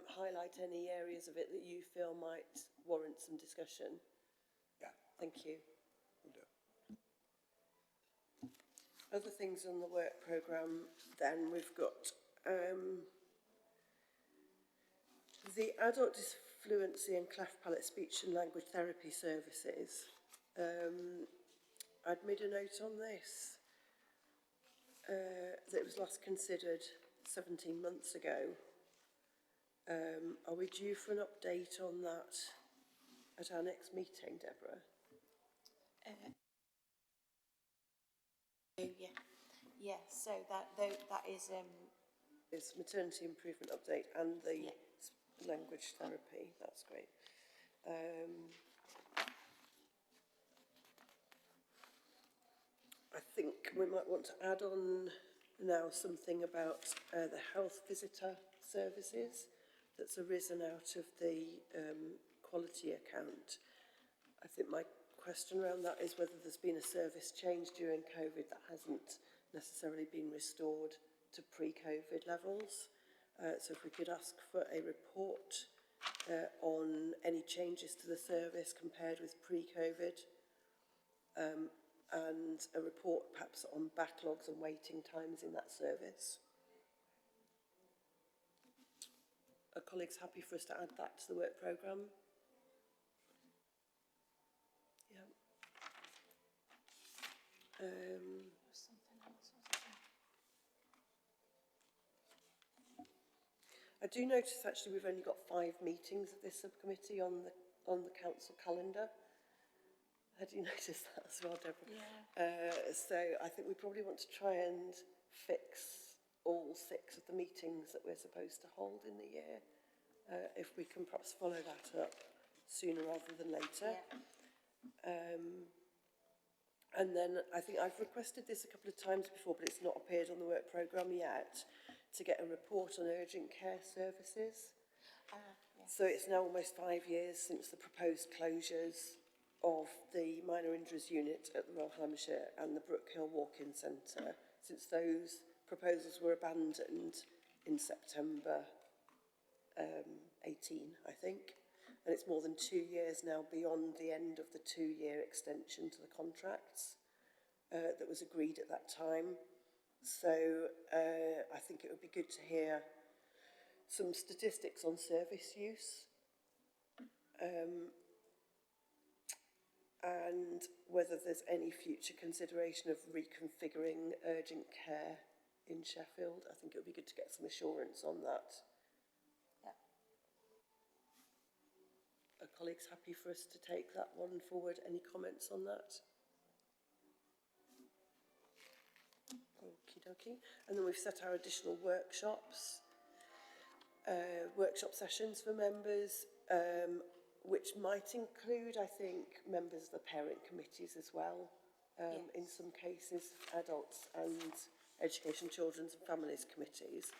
highlight any areas of it that you feel might warrant some discussion? Yeah. Thank you. Will do. Other things on the work programme then, we've got the adult disfluency and cleft palate speech and language therapy services. I'd made a note on this that it was last considered 17 months ago. Are we due for an update on that at our next meeting, Deborah? Yeah. So that is It's maternity improvement update and the language therapy. That's great. I think we might want to add on now something about the health visitor services that's arisen out of the quality account. I think my question around that is whether there's been a service change during COVID that hasn't necessarily been restored to pre-COVID levels. So if we could ask for a report on any changes to the service compared with pre-COVID, and a report perhaps on backlogs and waiting times in that service. Are colleagues happy for us to add that to the work programme? Yeah. I do notice actually we've only got 5 meetings of this subcommittee on the council calendar. Had you noticed that as well, Deborah? Yeah. So I think we probably want to try and fix all 6 of the meetings that we're supposed to hold in the year. If we can perhaps follow that up sooner rather than later. Yeah. And then I think I've requested this a couple of times before, but it's not appeared on the work programme yet. to get a report on urgent care services. Yes. So it's now almost 5 years since the proposed closures of the minor injuries unit at the Royal Hampshire and the Brookhill Walk-in Centre, since those proposals were abandoned in September 18, I think. And it's more than 2 years now beyond the end of the 2-year extension to the contracts that was agreed at that time. So I think it would be good to hear some statistics on service use and whether there's any future consideration of reconfiguring urgent care in Sheffield. I think it would be good to get some assurance on that. Yeah. Are colleagues happy for us to take that one forward? Any comments on that? Okie dokie. And then we've set our additional workshops. Workshop sessions for members, which might include, I think, members of the parent committees as well, yes. in some cases, adults and education, children's and families committees.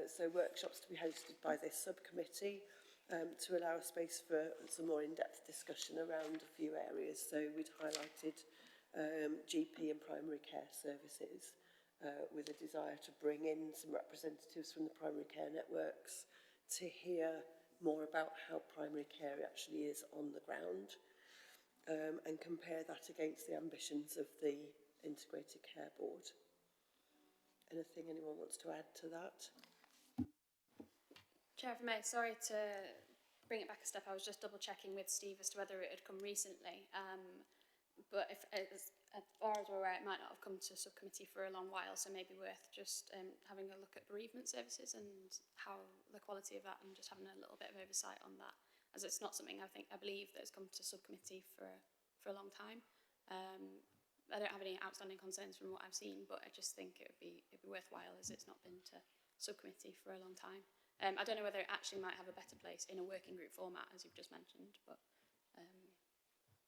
So workshops to be hosted by this subcommittee to allow space for some more in-depth discussion around a few areas. So we'd highlighted GP and primary care services, with a desire to bring in some representatives from the primary care networks to hear more about how primary care actually is on the ground, and compare that against the ambitions of the Integrated Care Board. Anything anyone wants to add to that? Chair, if I may, sorry to bring it back a step. I was just double checking with Steve as to whether it had come recently. But if as far as we're aware, it might not have come to subcommittee for a long while, so maybe worth just having a look at bereavement services and how the quality of that, and just having a little bit of oversight on that, as it's not something I believe that has come to subcommittee for a long time. I don't have any outstanding concerns from what I've seen, but I just think it'd be worthwhile, as it's not been to subcommittee for a long time. I don't know whether it actually might have a better place in a working group format, as you've just mentioned, but.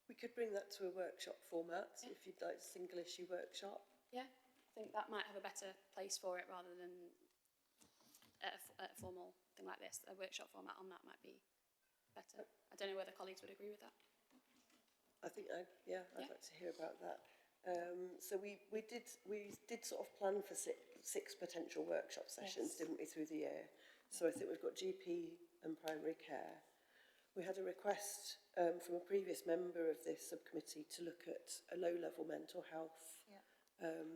We could bring that to a workshop format, yeah. If you'd like a single issue workshop. Yeah, I think that might have a better place for it rather than a formal thing like this. A workshop format on that might be better. I don't know whether colleagues would agree with that. I think, I'd like to hear about that. So we did sort of plan for six potential workshop sessions, yes. Didn't we, through the year? So I think we've got GP and primary care. We had a request from a previous member of this subcommittee to look at a low-level mental health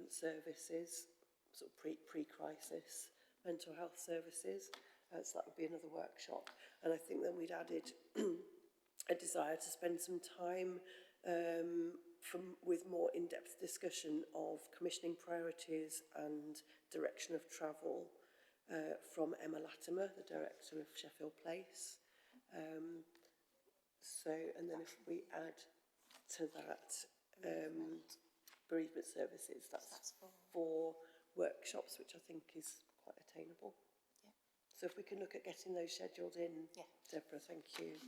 services, sort of pre-crisis mental health services. So that would be another workshop. And I think then we'd added a desire to spend some time with more in-depth discussion of commissioning priorities and direction of travel from Emma Latimer, the director of Sheffield Place. And then if we add to that bereavement services, that's 4 workshops, which I think is quite attainable. Yeah. So if we can look at getting those scheduled in, yeah. Deborah, thank you.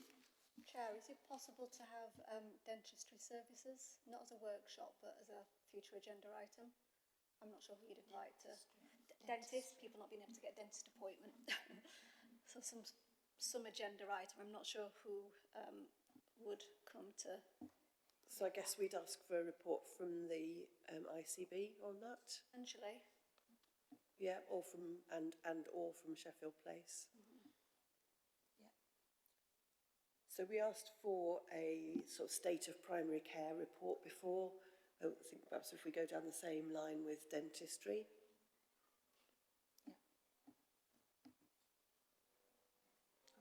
Chair, is it possible to have dentistry services, not as a workshop, but as a future agenda item? I'm not sure who you'd invite to. Dentists, people not being able to get a dentist appointment. So some agenda item. I'm not sure who would come to. So I guess we'd ask for a report from the ICB on that. Potentially. Yeah, or from or from Sheffield Place. Mm-hmm. Yeah. So we asked for a sort of state of primary care report before. I think perhaps if we go down the same line with dentistry. Yeah.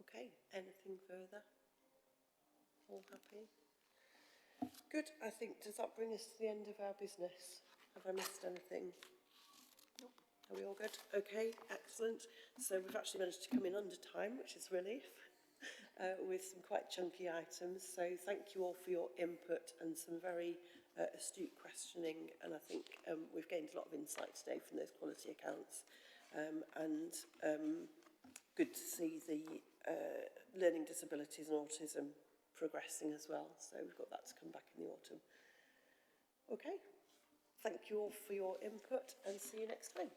Okay, anything further? All happy? Good, I think, does that bring us to the end of our business? Have I missed anything? Nope. Are we all good? Okay, excellent. So we've actually managed to come in under time, which is a relief, with some quite chunky items. So thank you all for your input and some very astute questioning. And I think we've gained a lot of insight today from those quality accounts. Good to see the learning disabilities and autism progressing as well. So we've got that to come back in the autumn. Okay. Thank you all for your input and see you next time.